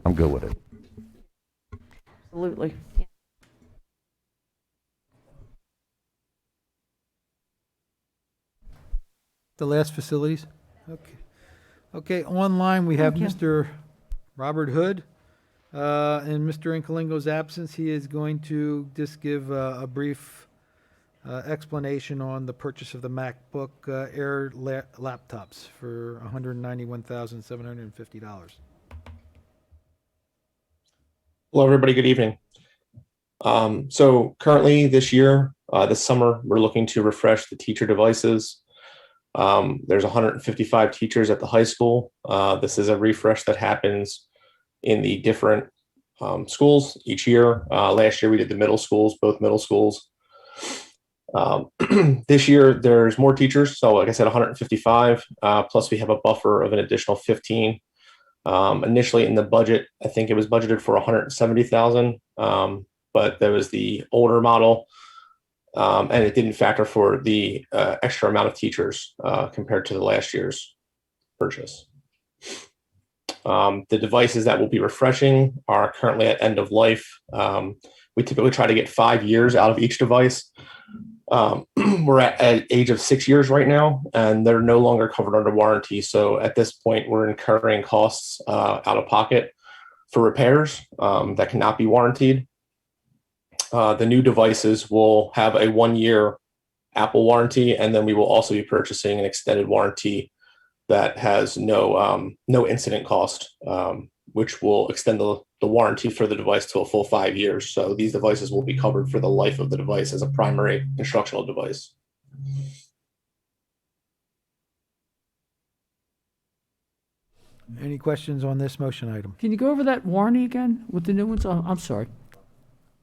I'm good with it. Absolutely. The last facilities? Okay. Okay, online, we have Thank you. Mr. Robert Hood. In Mr. Incolingo's absence, he is going to just give a brief explanation on the purchase of the MacBook Air laptops for $191,750. Hello, everybody. Good evening. So currently this year, this summer, we're looking to refresh the teacher devices. There's 155 teachers at the high school. This is a refresh that happens in the different schools each year. Last year we did the middle schools, both middle schools. This year there's more teachers. So like I said, 155, plus we have a buffer of an additional 15. Initially in the budget, I think it was budgeted for 170,000, but there was the older model, and it didn't factor for the extra amount of teachers compared to the last year's purchase. The devices that we'll be refreshing are currently at end of life. We typically try to get 5 years out of each device. We're at age of 6 years right now, and they're no longer covered under warranty. So at this point, we're incurring costs out of pocket for repairs that cannot be warranted. The new devices will have a 1 year Apple warranty, and then we will also be purchasing an extended warranty that has no incident cost, which will extend the warranty for the device to a full 5 years. So these devices will be covered for the life of the device as a primary instructional device. Any questions on this motion item? Can you go over that warranty again with the new ones? Oh, I'm sorry.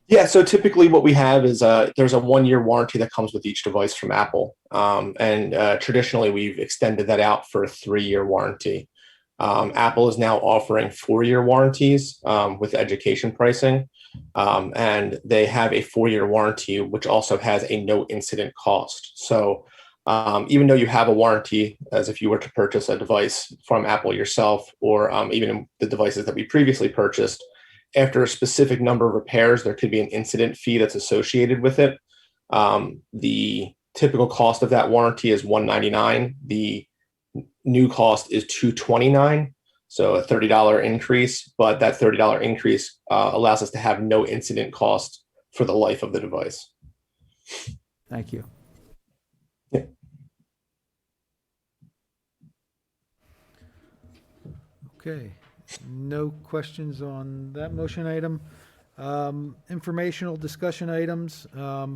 Yeah, so typically what we have is there's a 1-year warranty that comes with each device from Apple. And traditionally we've extended that out for a 3-year warranty. Apple is now offering 4-year warranties with education pricing. And they have a 4-year warranty, which also has a no incident cost. So even though you have a warranty, as if you were to purchase a device from Apple yourself, or even the devices that we previously purchased, after a specific number of repairs, there could be an incident fee that's associated with it. The typical cost of that warranty is $199. The new cost is $229, so a $30 increase. But that $30 increase allows us to have no incident cost for the life of the device. Thank you. Yeah. Okay, no questions on that motion item. Informational discussion items.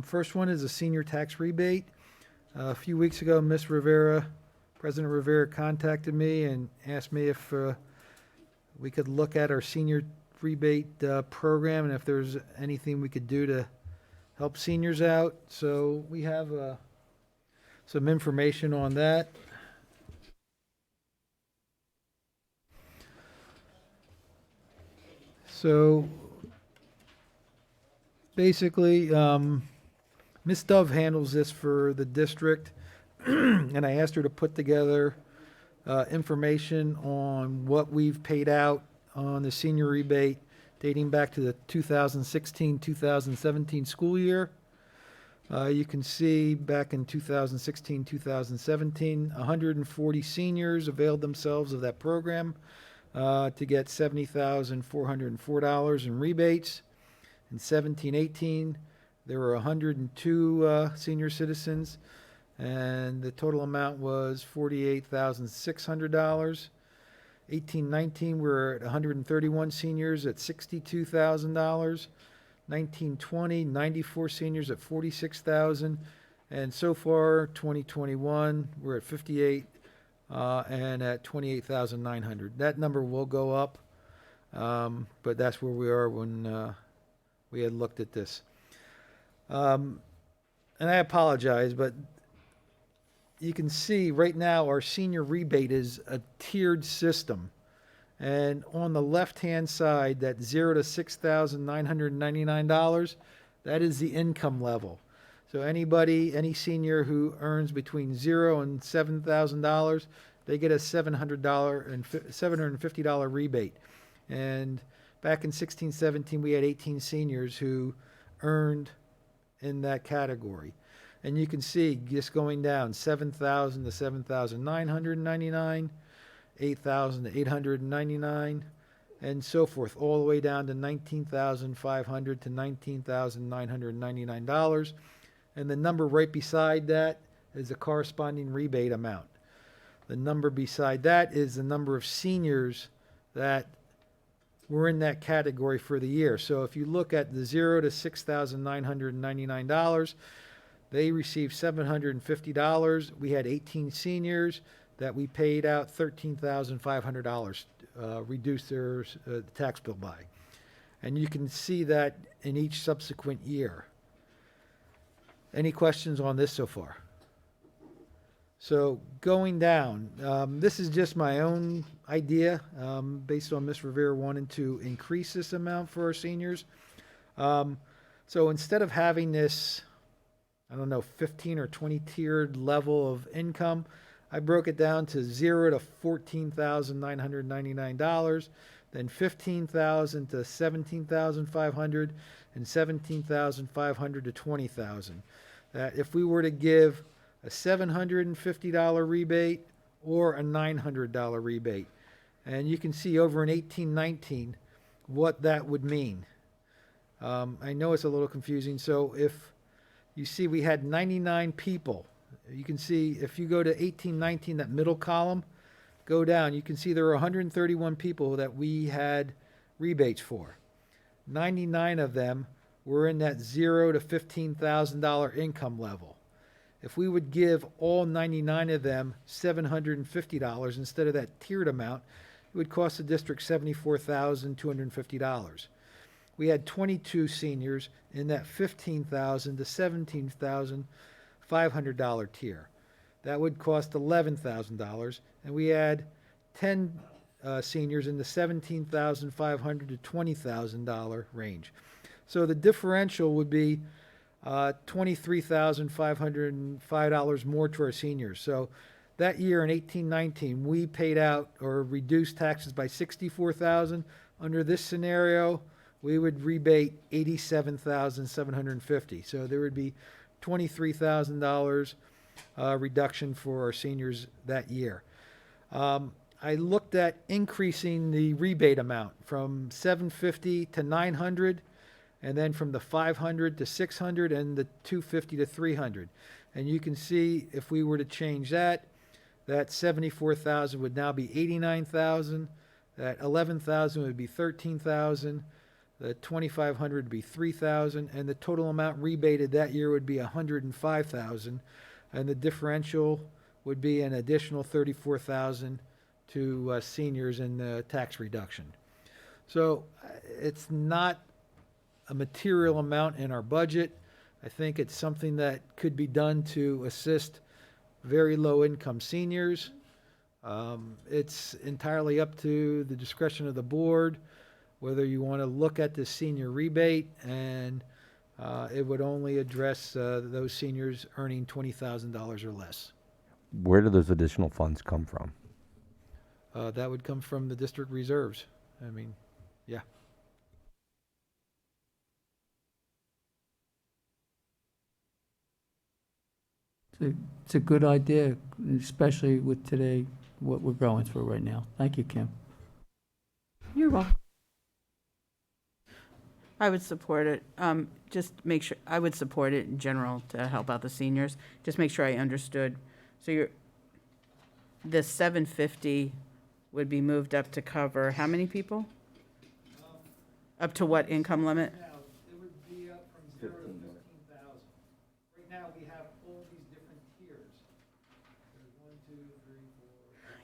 First one is a senior tax rebate. A few weeks ago, Ms. Rivera, President Rivera contacted me and asked me if we could look at our senior rebate program and if there's anything we could do to help seniors out. So we have some information on that. So basically, Ms. Dove handles this for the district, and I asked her to put together information on what we've paid out on the senior rebate dating back to the 2016-2017 school year. You can see back in 2016-2017, 140 seniors availed themselves of that program to get $70,404 in rebates. In 17-18, there were 102 senior citizens, and the total amount was $48,600. 18-19, we're at 131 seniors at $62,000. 19-20, 94 seniors at $46,000. And so far, 2021, we're at 58 and at $28,900. That number will go up, but that's where we are when we had looked at this. And I apologize, but you can see right now our senior rebate is a tiered system. And on the left-hand side, that $0 to $6,999, that is the income level. So any senior who earns between $0 and $7,000, they get a $750 rebate. And back in 16-17, we had 18 seniors who earned in that category. And you can see just going down, 7,000 to 7,999, 8,000 to 899, and so forth, all the way down to $19,500 to $19,999. And the number right beside that is the corresponding rebate amount. The number beside that is the number of seniors that were in that category for the year. So if you look at the $0 to $6,999, they received $750. We had 18 seniors that we paid out $13,500, reduced their tax bill by. And you can see that in each subsequent year. Any questions on this so far? So going down, this is just my own idea based on Ms. Rivera wanting to increase this amount for our seniors. So instead of having this, I don't know, 15 or 20 tiered level of income, I broke it down to $0 to $14,999, then $15,000 to $17,500, and $17,500 to $20,000. That if we were to give a $750 rebate or a $900 rebate, and you can see over in 18-19 what that would mean. I know it's a little confusing. So if you see we had 99 people. You can see if you go to 1819, that middle column, go down, you can see there were 131 people that we had rebates for. 99 of them were in that $0 to $15,000 income level. If we would give all 99 of them $750 instead of that tiered amount, it would cost the district $74,250. We had 22 seniors in that $15,000 to $17,500 tier. That would cost $11,000, and we had 10 seniors in the $17,500 to $20,000 range. So the differential would be $23,505 more to our seniors. So that year in 1819, we paid out or reduced taxes by $64,000. Under this scenario, we would rebate $87,750. So there would be $23,000 reduction for our seniors that year. I looked at increasing the rebate amount from $750 to $900, and then from the $500 to $600, and the $250 to $300. And you can see if we were to change that, that $74,000 would now be $89,000. That $11,000 would be $13,000. The $2,500 would be $3,000, and the total amount rebated that year would be $105,000, and the differential would be an additional $34,000 to seniors in the tax reduction. So it's not a material amount in our budget. I think it's something that could be done to assist very low-income seniors. It's entirely up to the discretion of the board whether you want to look at the senior rebate, and it would only address those seniors earning $20,000 or less. Where do those additional funds come from? That would come from the district reserves. I mean, yeah. It's a good idea, especially with today, what we're going through right now. Thank you, Kim. You're welcome. I would support it. Just make sure, I would support it in general to help out the seniors. Just make sure I understood. So the 750 would be moved up to cover how many people? Up to what income limit? Now, it would be up from 0 to 15,000. Right now, we have all these different tiers. There's 1, 2, 3, 4.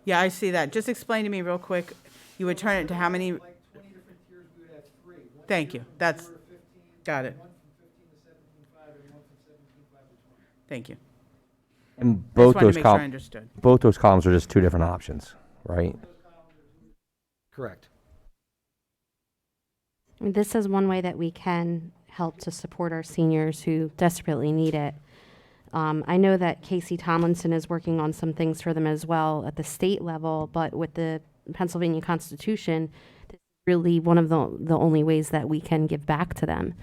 Yeah, I see that. Just explain to me real quick. You would turn it to how many? Like 20 different tiers, we would have 3. One Thank tier you. from That's, 0 to 15, got it. one from 15 to 17.5, and one from 17.5 to 20. Thank you. And I just both wanted to those make sure I columns, understood. both those columns are just two different options, right? Correct. I mean, this is one way that we can help to support our seniors who desperately need it. I know that Casey Tomlinson is working on some things for them as well at the state level, but with the Pennsylvania Constitution, this is really one of the only ways that we can give back to them.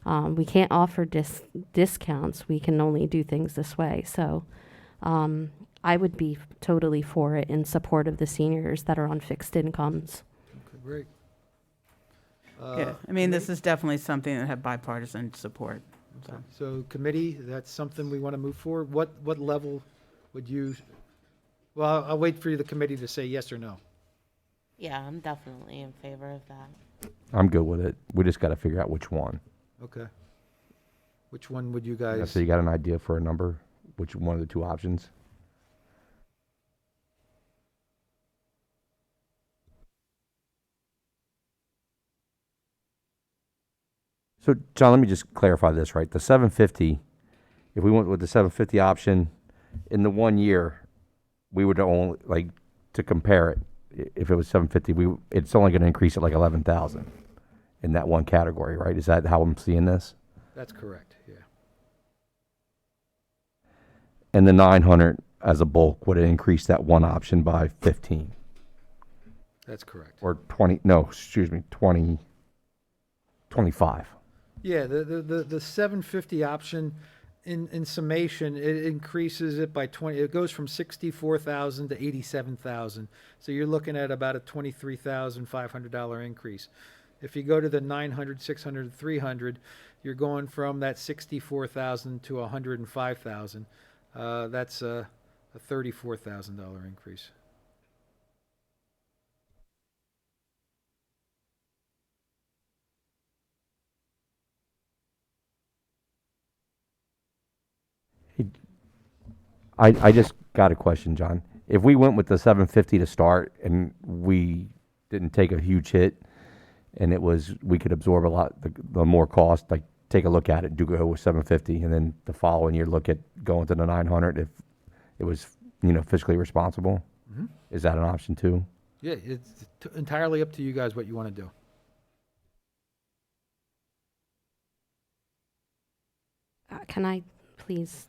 We can't offer discounts. We can only do things this way. So I would be totally for it in support of the seniors that are on fixed incomes. Okay, great. Yeah, I mean, this is definitely something that had bipartisan support. Okay. So committee, that's something we want to move forward. What level would you, well, I'll wait for the committee to say yes or no. Yeah, I'm definitely in favor of that. I'm good with it. We just got to figure out which one. Okay. Which one would you Yeah, guys? So you got an idea for a number? Which one of the two options? So, John, let me just clarify this, right? The 750, if we went with the 750 option, in the 1 year, we would only, like, to compare it, if it was 750, it's only going to increase it like 11,000 in that one category, right? Is that how I'm seeing this? That's correct, yeah. And the 900 as a bulk would increase that one option by 15 That's correct. or 20, no, excuse me, 20, 25. Yeah, the 750 option, in summation, it increases it by 20, it goes from 64,000 to 87,000. So you're looking at about a $23,500 increase. If you go to the 900, 600, 300, you're going from that 64,000 to 105,000. That's a $34,000 increase. I just got a question, John. If we went with the 750 to start and we didn't take a huge hit and we could absorb a lot, the more cost, like take a look at it, do go with 750 and then the following year look at going to the 900 if it was, fiscally responsible? Mhm. Is that an option too? Yeah, it's entirely up to you guys what you want to do. Can I please,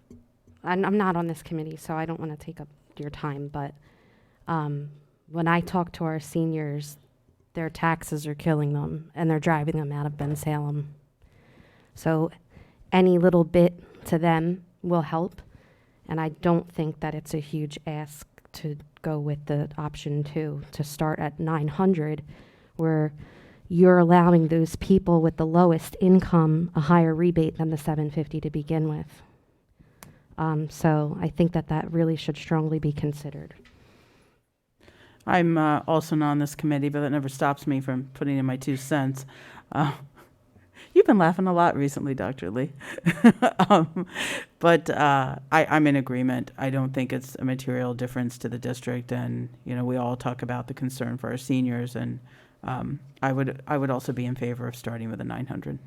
I'm not on this committee, so I don't want to take up your time, but when I talk to our seniors, their taxes are killing them and they're driving them out of Ben Salem. So any little bit to them will help. And I don't think that it's a huge ask to go with the option 2, to start at 900, where you're allowing those people with the lowest income a higher rebate than the 750 to begin with. So I think that really should strongly be considered. I'm also not on this committee, but that never stops me from putting in my 2 cents. You've been laughing a lot recently, Dr. Lee. But I'm in agreement. I don't think it's a material difference to the district. And, we all talk about the concern for our seniors. And I would also be in favor of starting with a 900.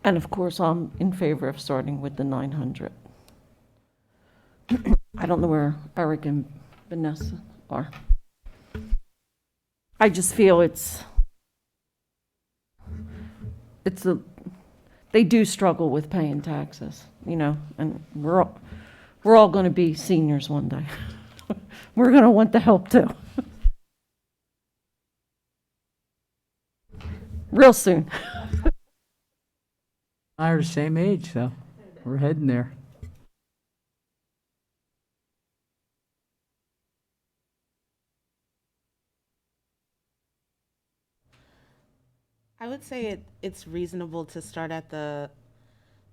And of course, I'm in favor of starting with the 900. I don't know where Eric and Vanessa are. I just feel they do struggle with paying taxes, and we're all going to be seniors one day. We're going to want the help too. Real soon. I are the same age, so we're heading there. I would say it's reasonable to start at the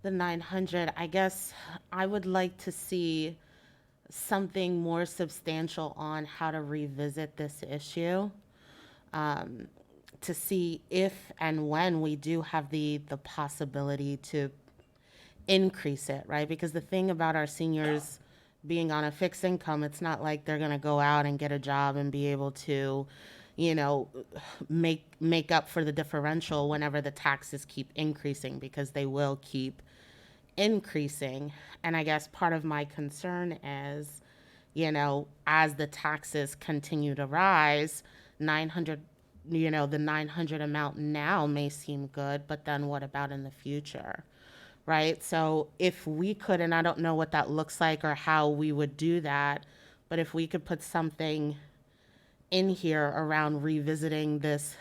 900. I guess I would like to see something more substantial on how to revisit this issue, to see if and when we do have the possibility to increase it, right? Because the thing about our seniors being on a fixed income, it's not like they're going to go out and get a job and be able to make up for the differential whenever the taxes keep increasing, because they will keep increasing. And I guess part of my concern is, as the taxes continue to rise, 900, the 900 amount now may seem good, but then what about in the future, right? So if we could, and I don't know what that looks like or how we would do that, but if we could put something in here around revisiting this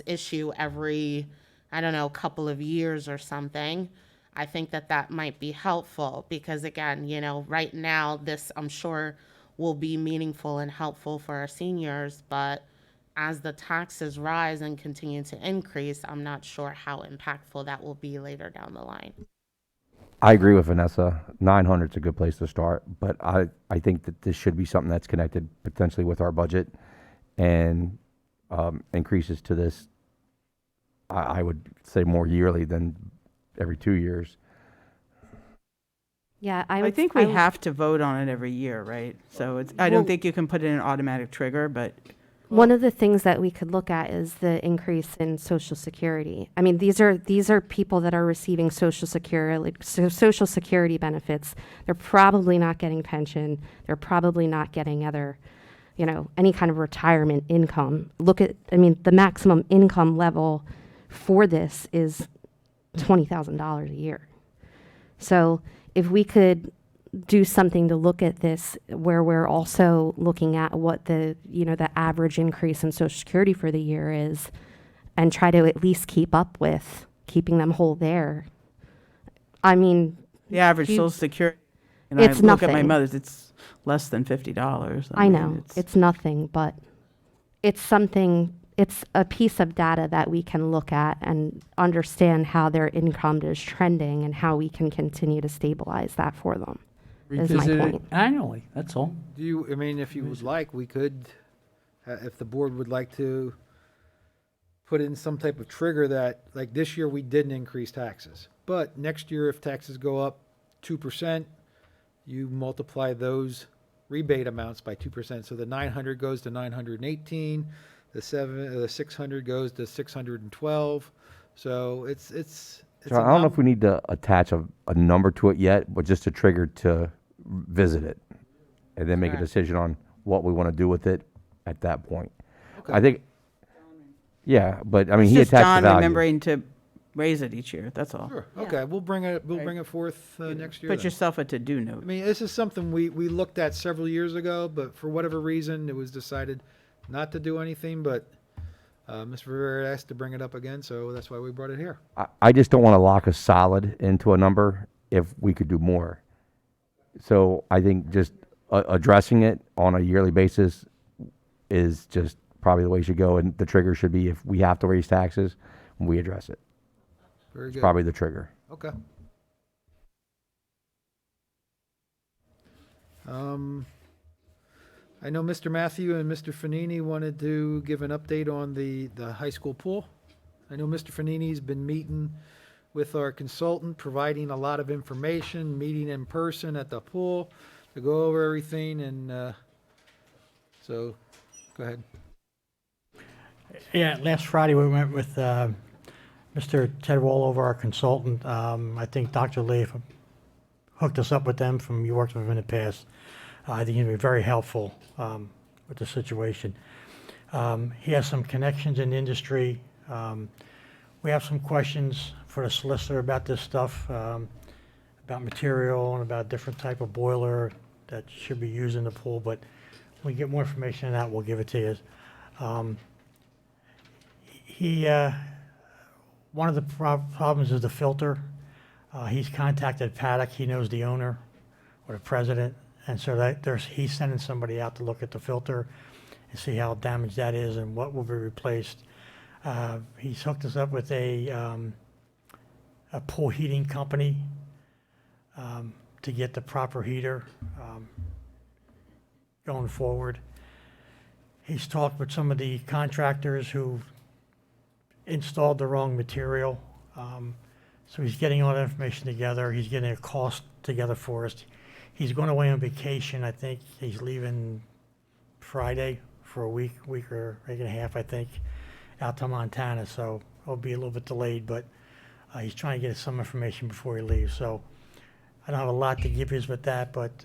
issue every, I don't know, couple of years or something, I think that might be helpful, because again, right now this I'm sure will be meaningful and helpful for our seniors, but as the taxes rise and continue to increase, I'm not sure how impactful that will be later down the line. I agree with Vanessa. 900 is a good place to start, but I think that this should be something that's connected potentially with our budget, and increases to this, I would say more yearly than every 2 years. Yeah, I think we have to vote on it every year, right? So I don't think you can put in an automatic trigger, but One of the things that we could look at is the increase in Social Security. I mean, these are people that are receiving Social Security benefits. They're probably not getting pension. They're probably not getting other, any kind of retirement income. The maximum income level for this is $20,000 a year. So if we could do something to look at this, where we're also looking at what the average increase in Social Security for the year is, and try to at least keep up with keeping them whole there. I mean, the average Social Security, it's I look at my nothing. mother's, it's less than $50. I know it's nothing, but it's something. it's a piece of data that we can look at and understand how their income is trending and how we can continue to stabilize that for them. Is my Revisit it point. annually, that's all. Do you, I mean, if you would like, we could, if the board would like to put in some type of trigger that, like this year, we didn't increase taxes. But next year, if taxes go up 2%, you multiply those rebate amounts by 2%. So the 900 goes to 918, the 600 goes to 612. So it's So I don't know if we need to attach a number to it yet, but just a trigger to visit it and then make a Correct. decision on what we want to do with it at that point. Okay. I think, yeah, but I mean, It's he just attached Don the value. remembering to raise it each year, that's all. Sure, okay, we'll bring it forth next year Put then. yourself a to-do I note. mean, this is something we looked at several years ago, but for whatever reason, it was decided not to do anything, but Mr. Rivera asked to bring it up again, so that's why we brought it here. I just don't want to lock us solid into a number if we could do more. So I think just addressing it on a yearly basis is just probably the way it should go. And the trigger should be if we have to raise taxes, we address it. Very It's good. probably the trigger. Okay. I know Mr. Matthew and Mr. Fanini wanted to give an update on the high school pool. I know Mr. Fanini's been meeting with our consultant, providing a lot of information, meeting in person at the pool to go over everything, and so, go ahead. Yeah, last Friday we went with Mr. Ted Wallover, our consultant. I think Dr. Lee hooked us up with them from, you worked with him in the past. I think he'd be very helpful with the situation. He has some connections in the industry. We have some questions for the solicitor about this stuff, about material and about different type of boiler that should be used in the pool, but when we get more information on that, we'll give it to you. One of the problems is the filter. He's contacted Paddock, he knows the owner or the president, and so he's sending somebody out to look at the filter and see how damaged that is and what will be replaced. He's hooked us up with a pool heating company to get the proper heater going forward. He's talked with some of the contractors who installed the wrong material. So he's getting all that information together. He's getting a cost together for us. He's going away on vacation. I think he's leaving Friday for a week or week and a half, I think, out to Montana. So it'll be a little bit delayed, but he's trying to get us some information before he leaves. So I don't have a lot to give you with that, but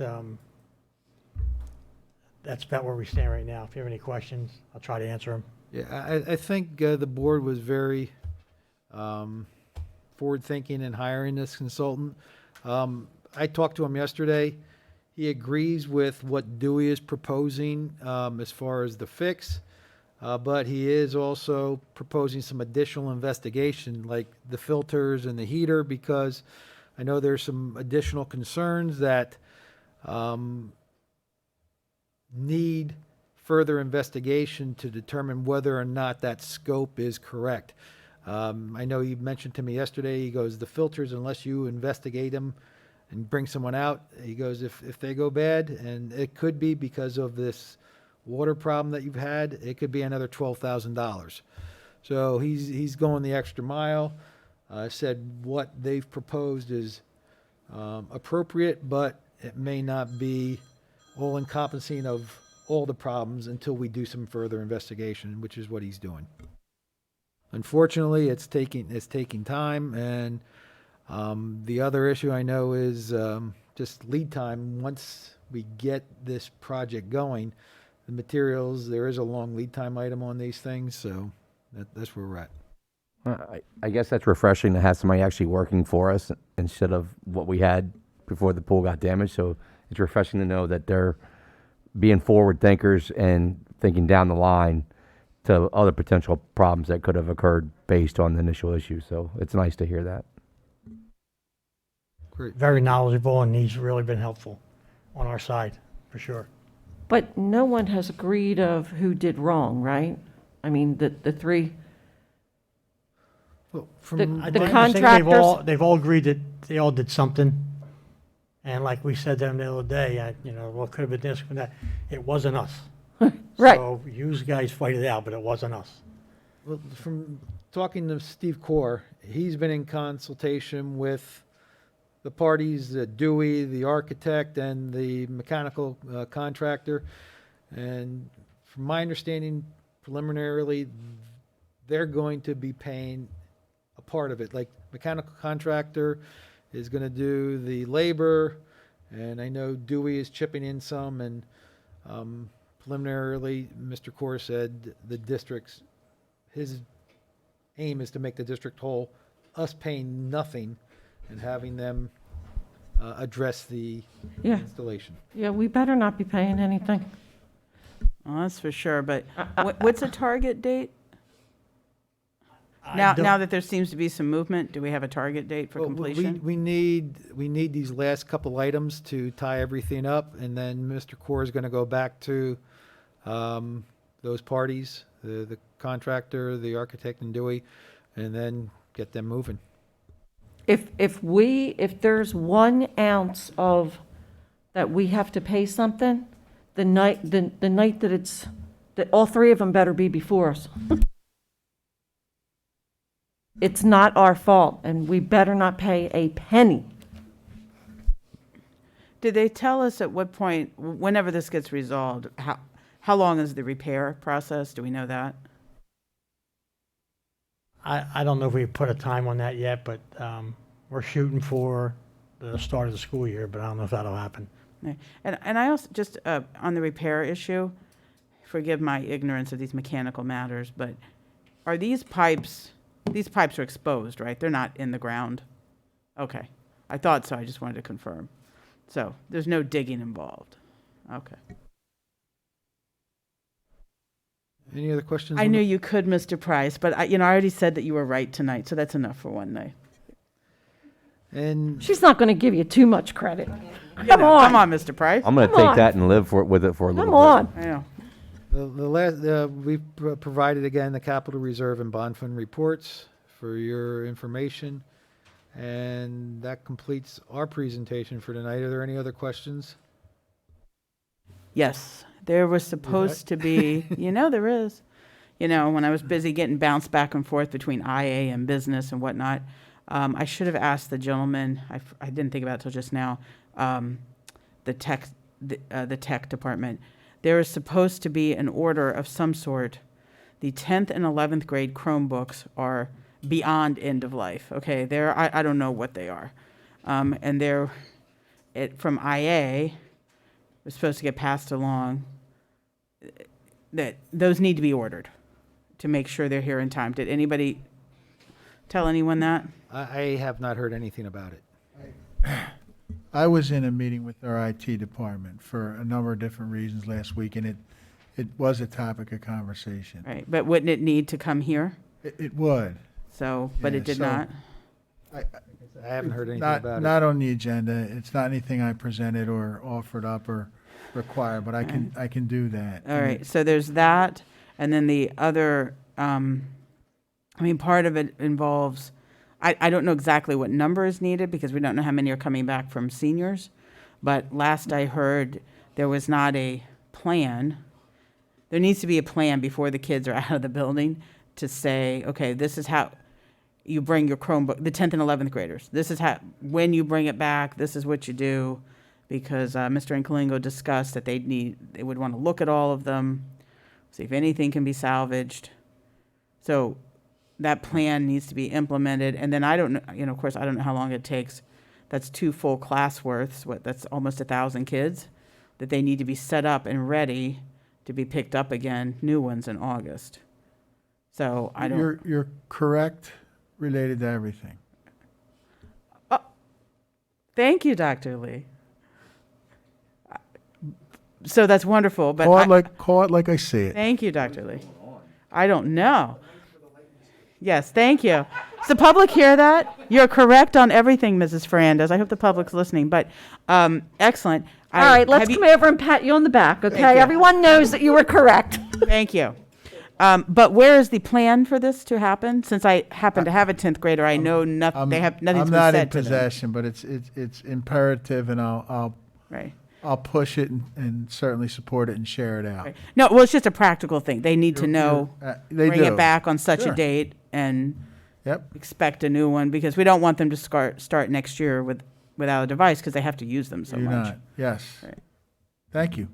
that's about where we stand right now. If you have any questions, I'll try to answer them. Yeah, I think the board was very forward-thinking in hiring this consultant. I talked to him yesterday. He agrees with what Dewey is proposing as far as the fix, but he is also proposing some additional investigation, like the filters and the heater, because I know there's some additional concerns that need further investigation to determine whether or not that scope is correct. I know he mentioned to me yesterday, he goes, the filters, unless you investigate them and bring someone out, he goes, if they go bad, and it could be because of this water problem that you've had, it could be another $12,000. So he's going the extra mile. Said what they've proposed is appropriate, but it may not be all encompassing of all the problems until we do some further investigation, which is what he's doing. Unfortunately, it's taking time, and the other issue I know is just lead time. Once we get this project going, the materials, there is a long lead time item on these things, so that's where we're at. I guess that's refreshing to have somebody actually working for us instead of what we had before the pool got damaged. So it's refreshing to know that they're being forward thinkers and thinking down the line to other potential problems that could have occurred based on the initial issue. So it's nice to hear that. Great. Very knowledgeable, and he's really been helpful on our side, for sure. But no one has agreed of who did wrong, right? I mean, the three, Well, The- from the my- I think contractors- they've all agreed that they all did something. And like we said to them the other day, well, it could have been this, could that. It wasn't us. Right. So you guys fight it out, but it wasn't us. Well, from talking to Steve Core, he's been in consultation with the parties, Dewey, the architect, and the mechanical contractor. And from my understanding preliminarily, they're going to be paying a part of it. Like mechanical contractor is going to do the labor, and I know Dewey is chipping in some, and preliminarily, Mr. Core said the district's, his aim is to make the district whole, us paying nothing and having them address the yeah, installation. yeah, we better not be paying anything. Well, that's for sure, but what's a target date? I Now don't- that there seems to be some movement, do we have a target date for Well, completion? We need these last couple items to tie everything up, and then Mr. Core is going to go back to those parties, the contractor, the architect, and Dewey, and then get them moving. If there's 1 ounce of, that we have to pay something, the night that all three of them better be before us. It's not our fault, and we better not pay a penny. Did they tell us at what point, whenever this gets resolved, how long is the repair process? Do we know that? I don't know if we put a time on that yet, but we're shooting for the start of the school year, but I don't know if that'll happen. Yeah. And I also, just on the repair issue, forgive my ignorance of these mechanical matters, but are these pipes are exposed, right? They're not in the ground? Okay. I thought so, I just wanted to confirm. So there's no digging involved? Okay. Any other questions? I on knew the- you could, Mr. Price, but I already said that you were right tonight, so that's enough for one night. And She's not going to give you too much credit. You Come know, on. Come on, Mr. Price. I'm going to Come take on. that and live with it for a little bit. Come on. I know. the last, we've provided again the capital reserve and bond fund reports for your information. And that completes our presentation for tonight. Are there any other questions? Yes, there was supposed to be, there is. When I was busy getting bounced back and forth between IA and business and whatnot, I should have asked the gentleman, I didn't think about it till just now, the tech department. There is supposed to be an order of some sort. The 10th and 11th grade Chromebooks are beyond end of life, okay? I don't know what they are. And from IA, was supposed to get passed along, that those need to be ordered to make sure they're here in time. Did anybody tell anyone that? I have not heard anything about it. I was in a meeting with our IT department for a number of different reasons last week, and it was a topic of conversation. Right, but wouldn't it need to come here? It would. So, but Yeah, it did so- not? I haven't heard anything Not, about it. not on the agenda. It's not anything I presented or offered up or required, but I can do that. All right, so there's that, and then the other, part of it involves, I don't know exactly what number is needed because we don't know how many are coming back from seniors, but last I heard, there was not a plan. There needs to be a plan before the kids are out of the building to say, okay, this is how you bring your Chromebook, the 10th and 11th graders. This is how, when you bring it back, this is what you do. Because Mr. Incolingo discussed that they would want to look at all of them, see if anything can be salvaged. So that plan needs to be implemented. And then I don't know, of course, I don't know how long it takes. That's 2 full class worths, that's almost 1,000 kids, that they need to be set up and ready to be picked up again, new ones in August. So I don't. You're correct related to everything. Thank you, Dr. Lee. So that's wonderful, but Call it like I see it. thank you, Dr. Lee. I don't know. Yes, thank you. Does the public hear that? You're correct on everything, Mrs. Fernandez. I hope the public's listening, but excellent. All right, let's come over and pat you on the back, okay? you. Everyone knows that you were correct. Thank you. But where is the plan for this to happen? Since I happen to have a 10th grader, I know nothing, they have, nothing's I'm been not in said to them. possession, but it's imperative, and Right. I'll push it and certainly support it and share it out. Right. No, well, it's just a practical thing. They need to know, They bring do. it back on such a Sure. date and Yep. expect a new one, because we don't want them to start next year without a device, because they have to use them so Do much. not. Yes. Right. Thank you.